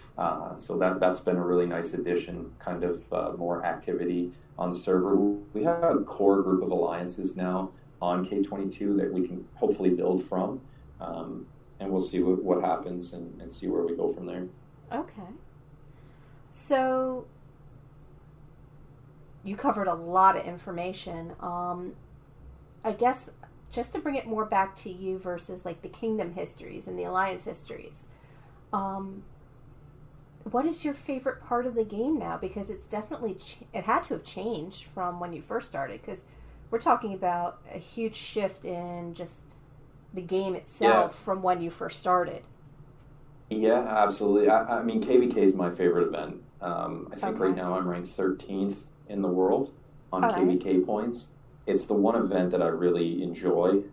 so that's been a really nice addition, kind of more activity on the server. We have a core group of alliances now on K22 that we can hopefully build from, and we'll see what happens and see where we go from there. Okay. So you covered a lot of information. I guess just to bring it more back to you versus like the kingdom histories and the alliance histories, what is your favorite part of the game now? Because it's definitely it had to have changed from when you first started, because we're talking about a huge shift in just the game itself from when you first started. Yeah, absolutely. I mean, KVK is my favorite event. I think right now I'm ranked 13th in the world on KVK points. It's the one event that I really enjoy.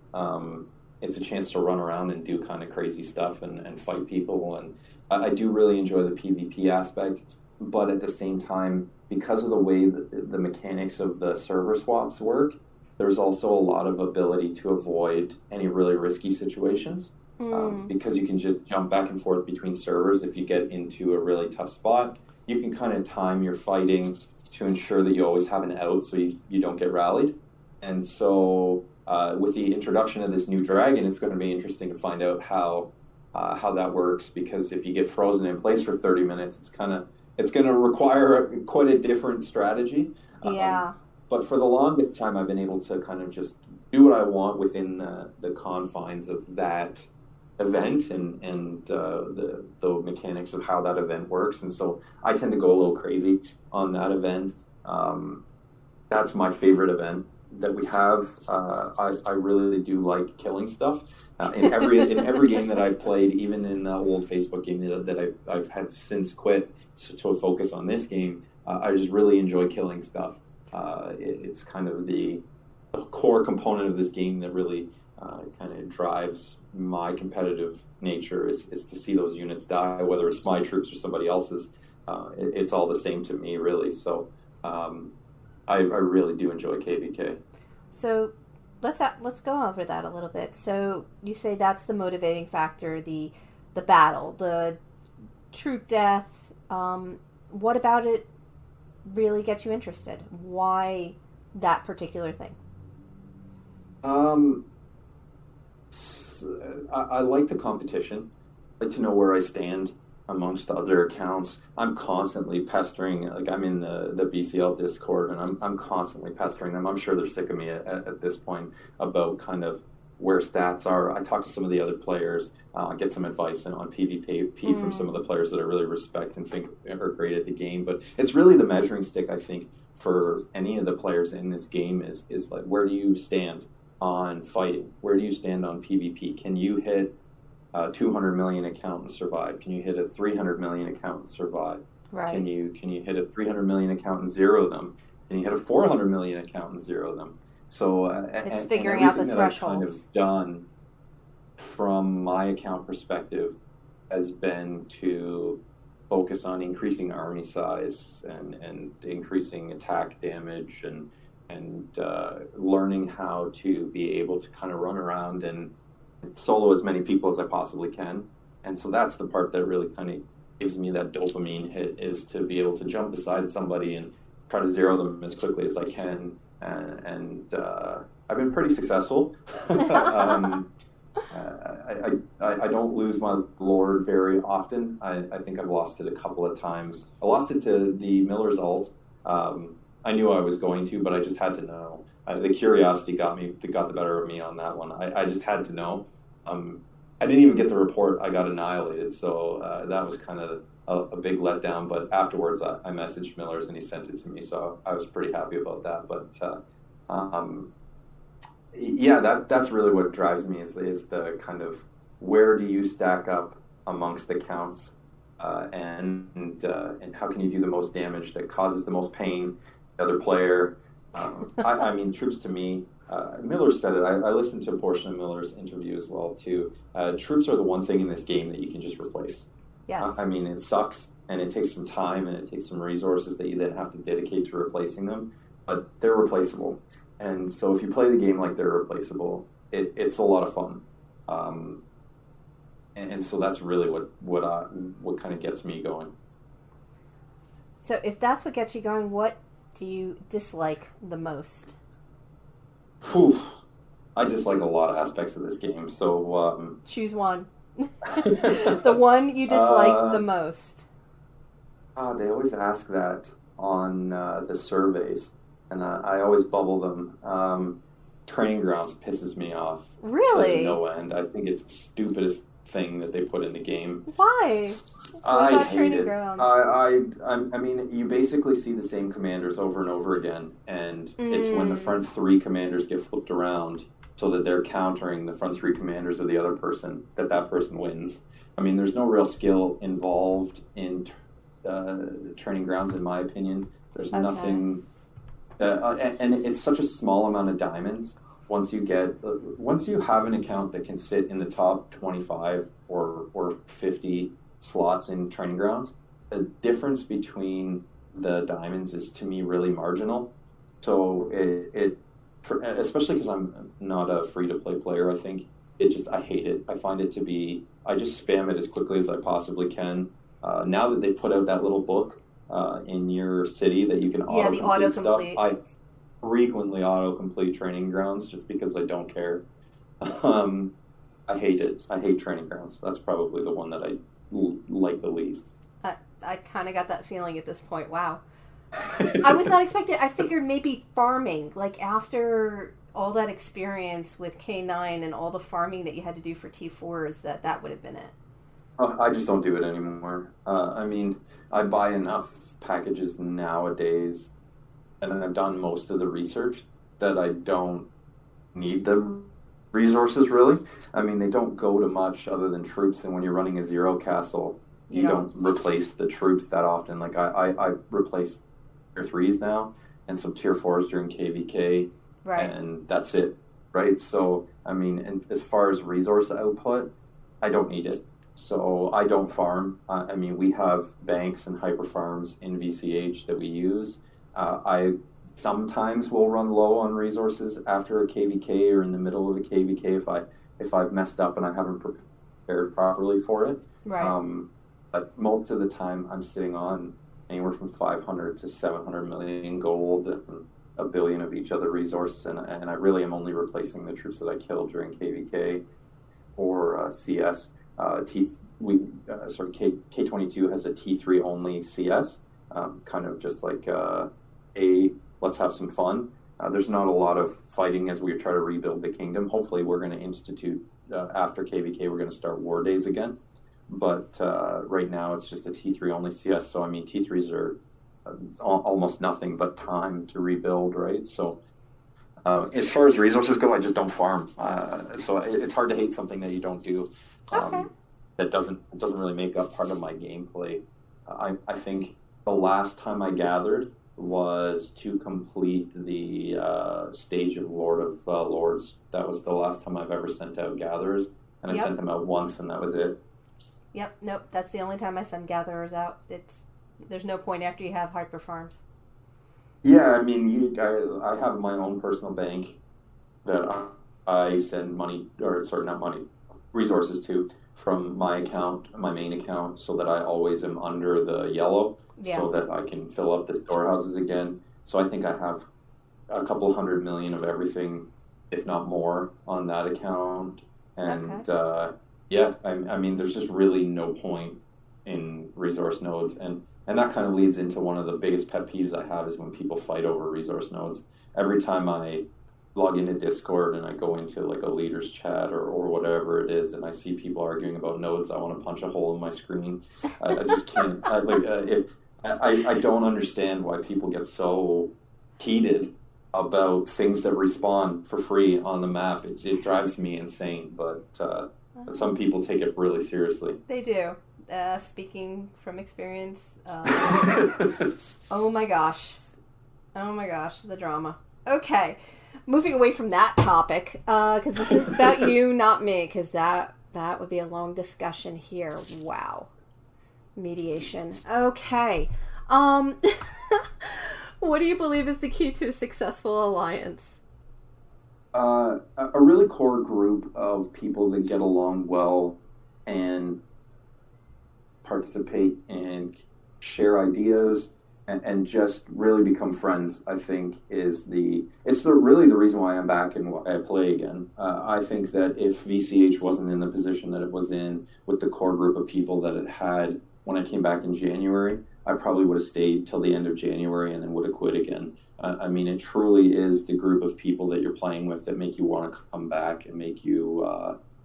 It's a chance to run around and do kind of crazy stuff and fight people. And I do really enjoy the PvP aspect. But at the same time, because of the way the mechanics of the server swaps work, there's also a lot of ability to avoid any really risky situations. Because you can just jump back and forth between servers if you get into a really tough spot. You can kind of time your fighting to ensure that you always have an out so you don't get rallied. And so with the introduction of this new dragon, it's going to be interesting to find out how that works, because if you get frozen in place for 30 minutes, it's going to require quite a different strategy. Yeah. But for the longest time, I've been able to kind of just do what I want within the confines of that event and the mechanics of how that event works. And so I tend to go a little crazy on that event. That's my favorite event that we have. I really do like killing stuff. In every game that I've played, even in the old Facebook game that I've have since quit to focus on this game, I just really enjoy killing stuff. It's kind of the core component of this game that really kind of drives my competitive nature is to see those units die, whether it's my troops or somebody else's. It's all the same to me, really. So I really do enjoy KVK. So let's go over that a little bit. So you say that's the motivating factor, the battle, the troop death. What about it really gets you interested? Why that particular thing? I like the competition. I like to know where I stand amongst other accounts. I'm constantly pestering, like I'm in the BCL Discord, and I'm constantly pestering them. I'm sure they're sick of me at this point about kind of where stats are. I talk to some of the other players, get some advice on PvP from some of the players that I really respect and think are great at the game. But it's really the measuring stick, I think, for any of the players in this game is like, where do you stand on fighting? Where do you stand on PvP? Can you hit 200 million account and survive? Can you hit a 300 million account and survive? Right. Can you hit a 300 million account and zero them? Can you hit a 400 million account and zero them? So it's figuring out the thresholds. That I've kind of done from my account perspective has been to focus on increasing army size and increasing attack damage and learning how to be able to kind of run around and solo as many people as I possibly can. And so that's the part that really kind of gives me that dopamine hit, is to be able to jump beside somebody and try to zero them as quickly as I can. And I've been pretty successful. I don't lose my Lord very often. I think I've lost it a couple of times. I lost it to the Miller's ult. I knew I was going to, but I just had to know. The curiosity got the better of me on that one. I just had to know. I didn't even get the report. I got annihilated, so that was kind of a big letdown. But afterwards, I messaged Miller's and he sent it to me, so I was pretty happy about that. But yeah, that's really what drives me is the kind of where do you stack up amongst accounts, and how can you do the most damage that causes the most pain the other player. I mean, troops to me, Miller said it. I listened to a portion of Miller's interview as well too. Troops are the one thing in this game that you can just replace. Yes. I mean, it sucks and it takes some time and it takes some resources that you then have to dedicate to replacing them, but they're replaceable. And so if you play the game like they're replaceable, it's a lot of fun. And so that's really what kind of gets me going. So if that's what gets you going, what do you dislike the most? Whew. I dislike a lot of aspects of this game. So choose one. The one you dislike the most. They always ask that on the surveys, and I always bubble them. Training grounds pisses me off. Really? To no end. I think it's the stupidest thing that they put in the game. Why? I hate training it. grounds? I mean, you basically see the same commanders over and over again, and it's when the front three commanders get flipped around so that they're countering the front three commanders of the other person, that person wins. I mean, there's no real skill involved in training grounds, in my opinion. There's nothing, and it's such a small amount of diamonds. Once you have an account that can sit in the top 25 or 50 slots in training grounds, the difference between the diamonds is to me really marginal. So especially because I'm not a free-to-play player, I think I hate it. I find it to be, I just spam it as quickly as I possibly can. Now that they've put out that little book in your city that you can auto-complete stuff, I frequently autocomplete training grounds just because I don't care. I hate it. I hate training grounds. That's probably the one that I like the least. I kind of got that feeling at this point. Wow. I was not expecting. I figured maybe farming, like after all that experience with K9 and all the farming that you had to do for T4s, that would have been it. I just don't do it anymore. I mean, I buy enough packages nowadays, and I've done most of the research that I don't need the resources really. I mean, they don't go to much other than troops, and when you're running a zero castle, you don't replace the troops that often. Like I replace tier 3s now and some tier 4s during KVK, right, and that's it, right? So, I mean, and as far as resource output, I don't need it. So I don't farm. I mean, we have banks and hyper farms in VCH that we use. I sometimes will run low on resources after a KVK or in the middle of a KVK if I've messed up and I haven't prepared properly for it. Right. But most of the time, I'm sitting on anywhere from 500 to 700 million gold and a billion of each other resource, and I really am only replacing the troops that I killed during KVK or CS. K22 has a T3 only CS, kind of just like let's have some fun. There's not a lot of fighting as we try to rebuild the kingdom. Hopefully we're going to institute, after KVK, we're going to start war days again. But right now it's just a T3 only CS. So, I mean, T3s are almost nothing but time to rebuild, right? So as far as resources go, I just don't farm. So it's hard to hate something that you don't do. Okay. That doesn't really make up part of my gameplay. I think the last time I gathered was to complete the stage of Lord of Lords. That was the last time I've ever sent out gatherers, and I sent them out once, and that was it. Yep, nope, that's the only time I send gatherers out. There's no point after you have hyper farms. Yeah, I mean, I have my own personal bank that I send money, or sorry, not money, resources to from my account, my main account, so that I always am under the yellow, so that I can fill up the storehouses again. So I think I have a couple 100 million of everything, if not more, on that account. And I mean, there's just really no point in resource nodes, and that kind of leads into one of the biggest pet peeves I have is when people fight over resource nodes. Every time I log into Discord and I go into like a leaders chat or whatever it is, and I see people arguing about nodes, I want to punch a hole in my screen. I just can't. I don't understand why people get so heated about things that respawn for free on the map. It drives me insane, but some people take it really seriously. They do. Speaking from experience, oh my gosh, the drama. Okay, moving away from that topic, because this is about you, not me, because that would be a long discussion here. Wow. Mediation. Okay. What do you believe is the key to a successful alliance? A really core group of people that get along well and participate and share ideas and just really become friends, I think it's really the reason why I'm back and I play again. I think that if VCH wasn't in the position that it was in with the core group of people that it had when I came back in January, I probably would have stayed till the end of January and then would have quit again. I mean, it truly is the group of people that you're playing with that make you want to come back and make you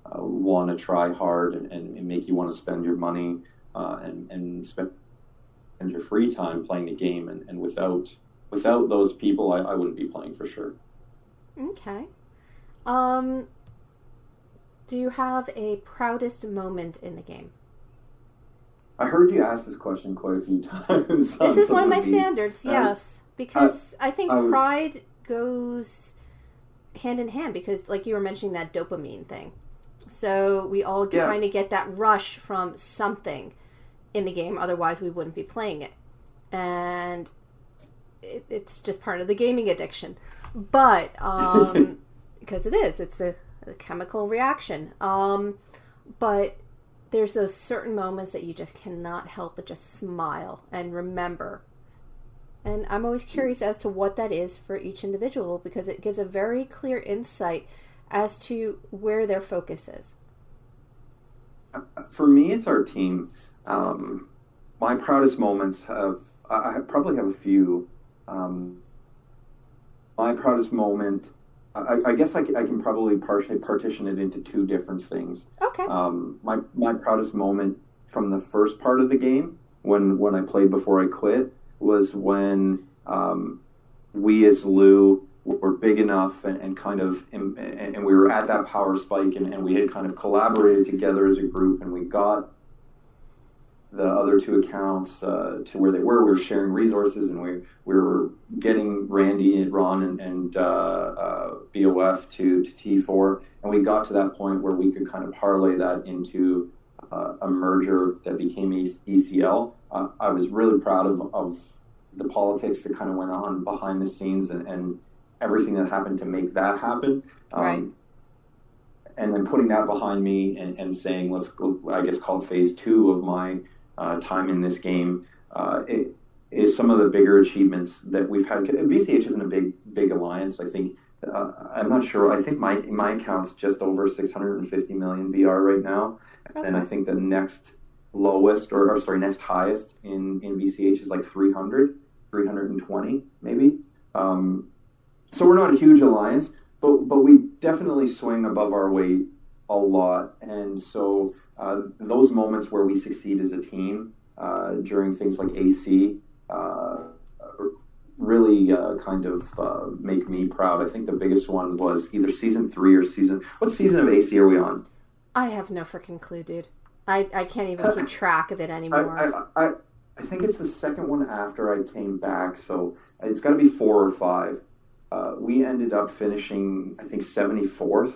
want to try hard and make you want to spend your money and spend your free time playing the game. And without those people, I wouldn't be playing for sure. Okay. Do you have a proudest moment in the game? I heard you ask this question quite a few times. This is one of my standards, yes. Because I think pride goes hand in hand because, like you were mentioning, that dopamine thing. So we all kind of get that rush from something in the game. Otherwise, we wouldn't be playing it. And it's just part of the gaming addiction. But, because it's a chemical reaction. But there's those certain moments that you just cannot help but just smile and remember. And I'm always curious as to what that is for each individual because it gives a very clear insight as to where their focus is. For me, it's our team. My proudest moments I probably have a few. My proudest moment I guess I can probably partially partition it into two different things. Okay. My proudest moment from the first part of the game, when I played before I quit, was when we as Lou were big enough and kind of and we were at that power spike, and we had kind of collaborated together as a group, and we got the other two accounts to where they were. We were sharing resources, and we were getting Randy and Ron and BOF to T4, and we got to that point where we could kind of parlay that into a merger that became ECL. I was really proud of the politics that kind of went on behind the scenes, and everything that happened to make that happen. Right. And then putting that behind me and saying, let's go, I guess, call phase 2 of my time in this game, it is some of the bigger achievements that we've had. VCH isn't a big alliance. I think, I'm not sure. I think my account's just over 650 million BR right now. Okay. And I think the next lowest, next highest in VCH is like 320 maybe. So we're not a huge alliance, but we definitely swing above our weight a lot. And so those moments where we succeed as a team during things like AC really kind of make me proud. I think the biggest one was either season 3 or what season of AC are we on? I have no freaking clue, dude. I can't even keep track of it anymore. I think it's the second one after I came back, so it's got to be 4 or 5. We ended up finishing, I think, 74th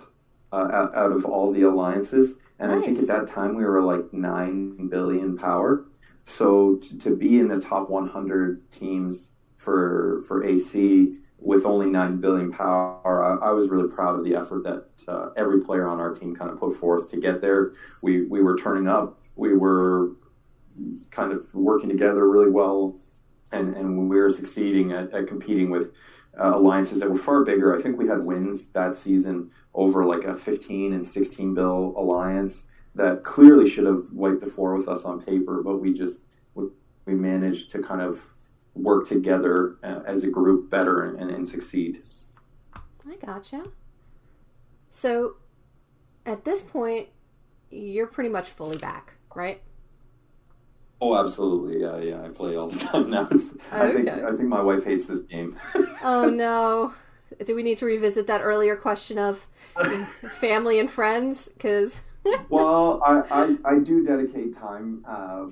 out of all the alliances. And nice. I think at that time we were like 9 billion power. So to be in the top 100 teams for AC with only 9 billion power, I was really proud of the effort that every player on our team kind of put forth to get there. We were turning up. We were kind of working together really well. And we were succeeding at competing with alliances that were far bigger. I think we had wins that season over like a 15 and 16 bill alliance that clearly should have wiped the floor with us on paper, but we managed to kind of work together as a group better and succeed. I gotcha. So at this point, you're pretty much fully back, right? Oh, absolutely. Yeah. I play all the time now. I think my wife hates this game. Oh, no. Do we need to revisit that earlier question of family and friends? Because well, I do dedicate time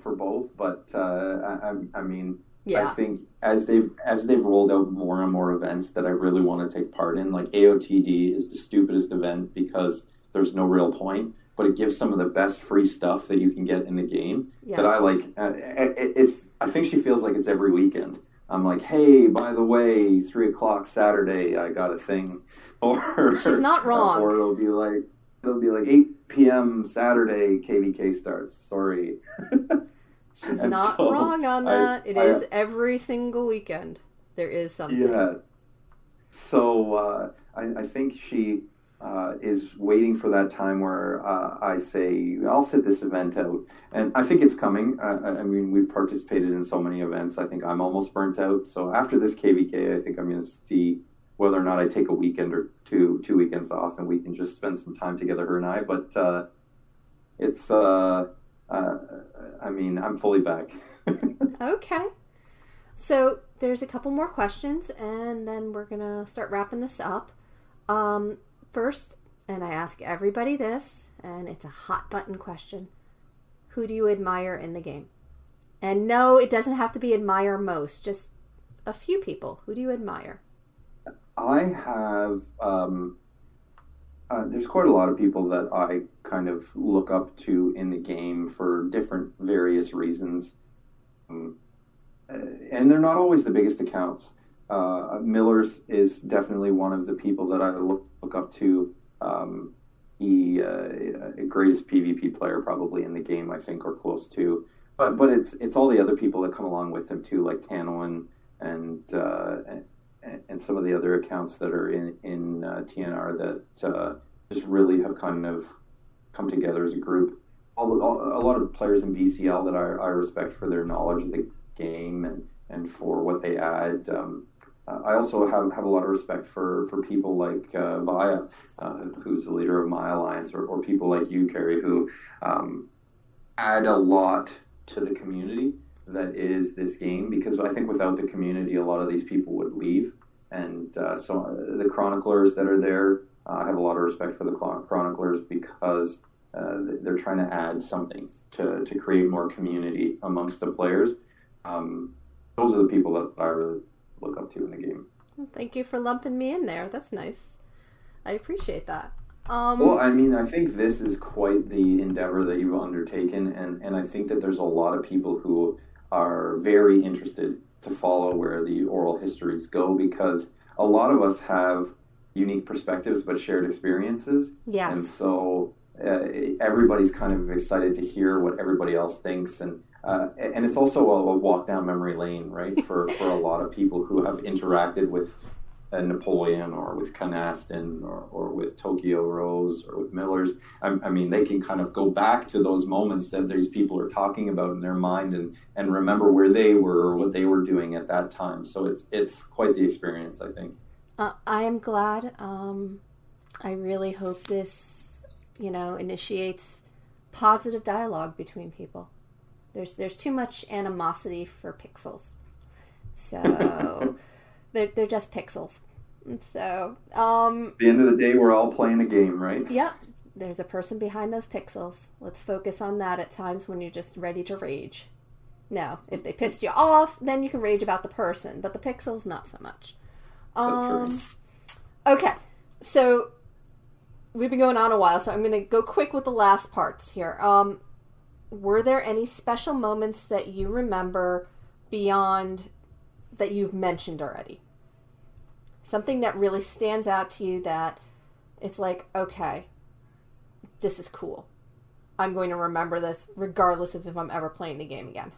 for both, but I mean, yeah. I think as they've rolled out more and more events that I really want to take part in, like AOTD is the stupidest event because there's no real point, but it gives some of the best free stuff that you can get in the game. Yes. That I like. I think she feels like it's every weekend. I'm like, hey, by the way, 3:00 Saturday, I got a thing. Or she's not wrong. Or it'll be like 8 p.m. Saturday, KVK starts. Sorry. She's not wrong on that. It is every single weekend. There is something. Yeah. So I think she is waiting for that time where I say, I'll sit this event out. And I think it's coming. I mean, we've participated in so many events. I think I'm almost burnt out. So after this KVK, I think I'm going to see whether or not I take a weekend or two weekends off and we can just spend some time together, her and I. But it's, I mean, I'm fully back. Okay. So there's a couple more questions and then we're going to start wrapping this up. First, and I ask everybody this, and it's a hot button question. Who do you admire in the game? And no, it doesn't have to be admire most, just a few people. Who do you admire? I have, there's quite a lot of people that I kind of look up to in the game for different various reasons. And they're not always the biggest accounts. Miller's is definitely one of the people that I look up to. He greatest PvP player probably in the game, I think, or close to. But it's all the other people that come along with him too, like Tanowin and some of the other accounts that are in TNR that just really have kind of come together as a group. A lot of players in BCL that I respect for their knowledge of the game and for what they add. I also have a lot of respect for people like Vaya, who's the leader of My Alliance, or people like you, Carrie, who add a lot to the community that is this game, because I think without the community, a lot of these people would leave. And so the chroniclers that are there, I have a lot of respect for the chroniclers, because they're trying to add something to create more community amongst the players. Those are the people that I really look up to in the game. Well, thank you for lumping me in there. That's nice. I appreciate that. Well, I mean, I think this is quite the endeavor that you've undertaken, and I think that there's a lot of people who are very interested to follow where the oral histories go, because a lot of us have unique perspectives but shared experiences. Yes. And so everybody's kind of excited to hear what everybody else thinks, and it's also a walk down memory lane, right? For a lot of people who have interacted with Napoleon, or with Kynaston, or with Tokyo Rose, or with Miller's. I mean, they can kind of go back to those moments that these people are talking about in their mind, and remember where they were or what they were doing at that time. So it's quite the experience, I think. I am glad. I really hope this, initiates positive dialogue between people. There's too much animosity for pixels. So they're just pixels. And so at the end of the day, we're all playing a game, right? Yep. There's a person behind those pixels. Let's focus on that at times when you're just ready to rage. Now, if they pissed you off, then you can rage about the person, but the pixels, not so much. That's true. Okay, so we've been going on a while, so I'm going to go quick with the last parts here. Were there any special moments that you remember beyond that you've mentioned already? Something that really stands out to you that it's like, okay, this is cool. I'm going to remember this regardless of if I'm ever playing the game again.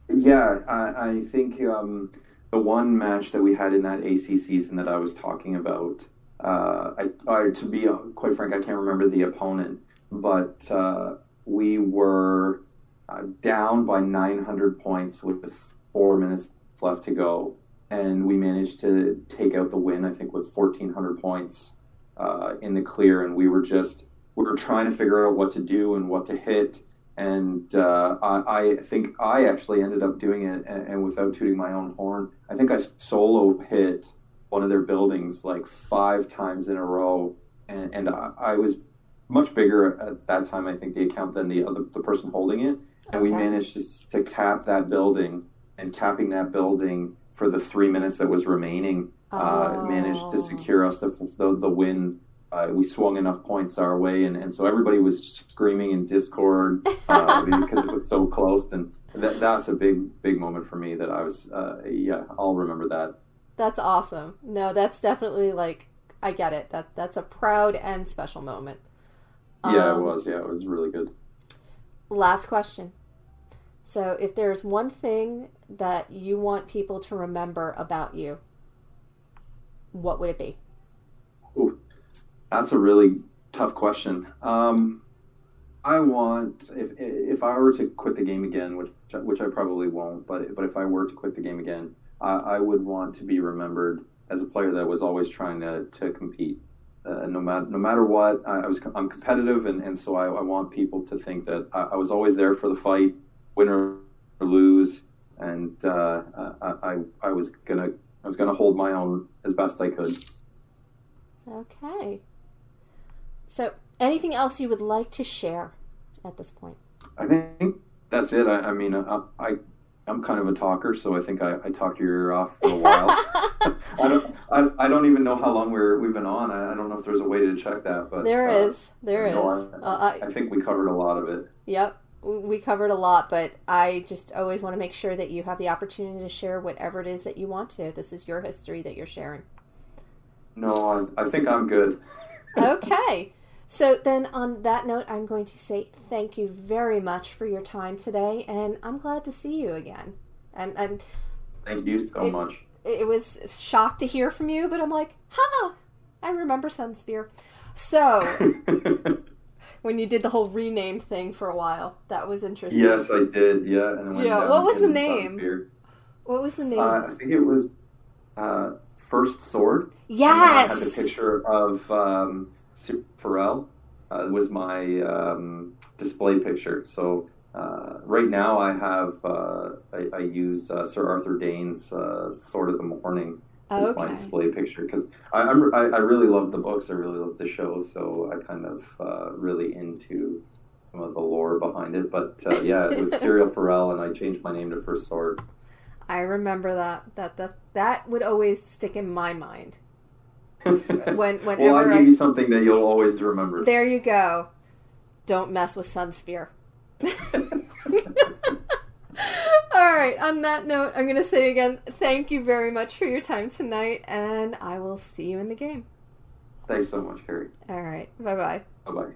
Yeah, I think the one match that we had in that AC season that I was talking about, to be quite frank, I can't remember the opponent, but we were down by 900 points with 4 minutes left to go, and we managed to take out the win, I think, with 1,400 points in the clear, and we were trying to figure out what to do and what to hit. And I think I actually ended up doing it, and without tooting my own horn, I think I solo hit one of their buildings like 5 times in a row, and I was much bigger at that time, I think, the account than the person holding it, and we managed to cap that building, and capping that building for the 3 minutes that was remaining, managed to secure us the win. We swung enough points our way, and so everybody was screaming in Discord because it was so close, and that's a big moment for me that I was, I'll remember that. That's awesome. No, that's definitely, like, I get it. That's a proud and special moment. Yeah, it was really good. Last question. So if there's one thing that you want people to remember about you, what would it be? Ooh. That's a really tough question. I want, if I were to quit the game again, which I probably won't, but if I were to quit the game again, I would want to be remembered as a player that was always trying to compete. No matter what, I'm competitive, and so I want people to think that I was always there for the fight, win or lose, and I was gonna hold my own as best I could. Okay. So, anything else you would like to share at this point? I think that's it. I mean, I'm kind of a talker, so I think I talked your ear off for a while. I don't even know how long we've been on. I don't know if there's a way to check that, but there is. I think we covered a lot of it. Yep, we covered a lot, but I just always want to make sure that you have the opportunity to share whatever it is that you want to. This is your history that you're sharing. No, I think I'm good. Okay. So then on that note, I'm going to say thank you very much for your time today, and I'm glad to see you again. And thank you so much. It was shocked to hear from you, but I'm like, I remember Sunspear. So, when you did the whole rename thing for a while, that was interesting. Yes, I did, yeah. And what was the name? What was the name? I think it was First Sword. Yes! And then I had the picture of Pharrell. It was my display picture. So right now I have, I use Sir Arthur Dane's Sword of the Morning as my display picture, because I really love the books. I really love the show. So I kind of really into some of the lore behind it. But yeah, it was Serial Pharrell, and I changed my name to First Sword. I remember that would always stick in my mind. Whenever well, I'll give you something that you'll always remember. There you go. Don't mess with Sunspear. All right, on that note, I'm going to say again, thank you very much for your time tonight, and I will see you in the game. Thanks so much, Carrie. All right, bye-bye. Bye-bye.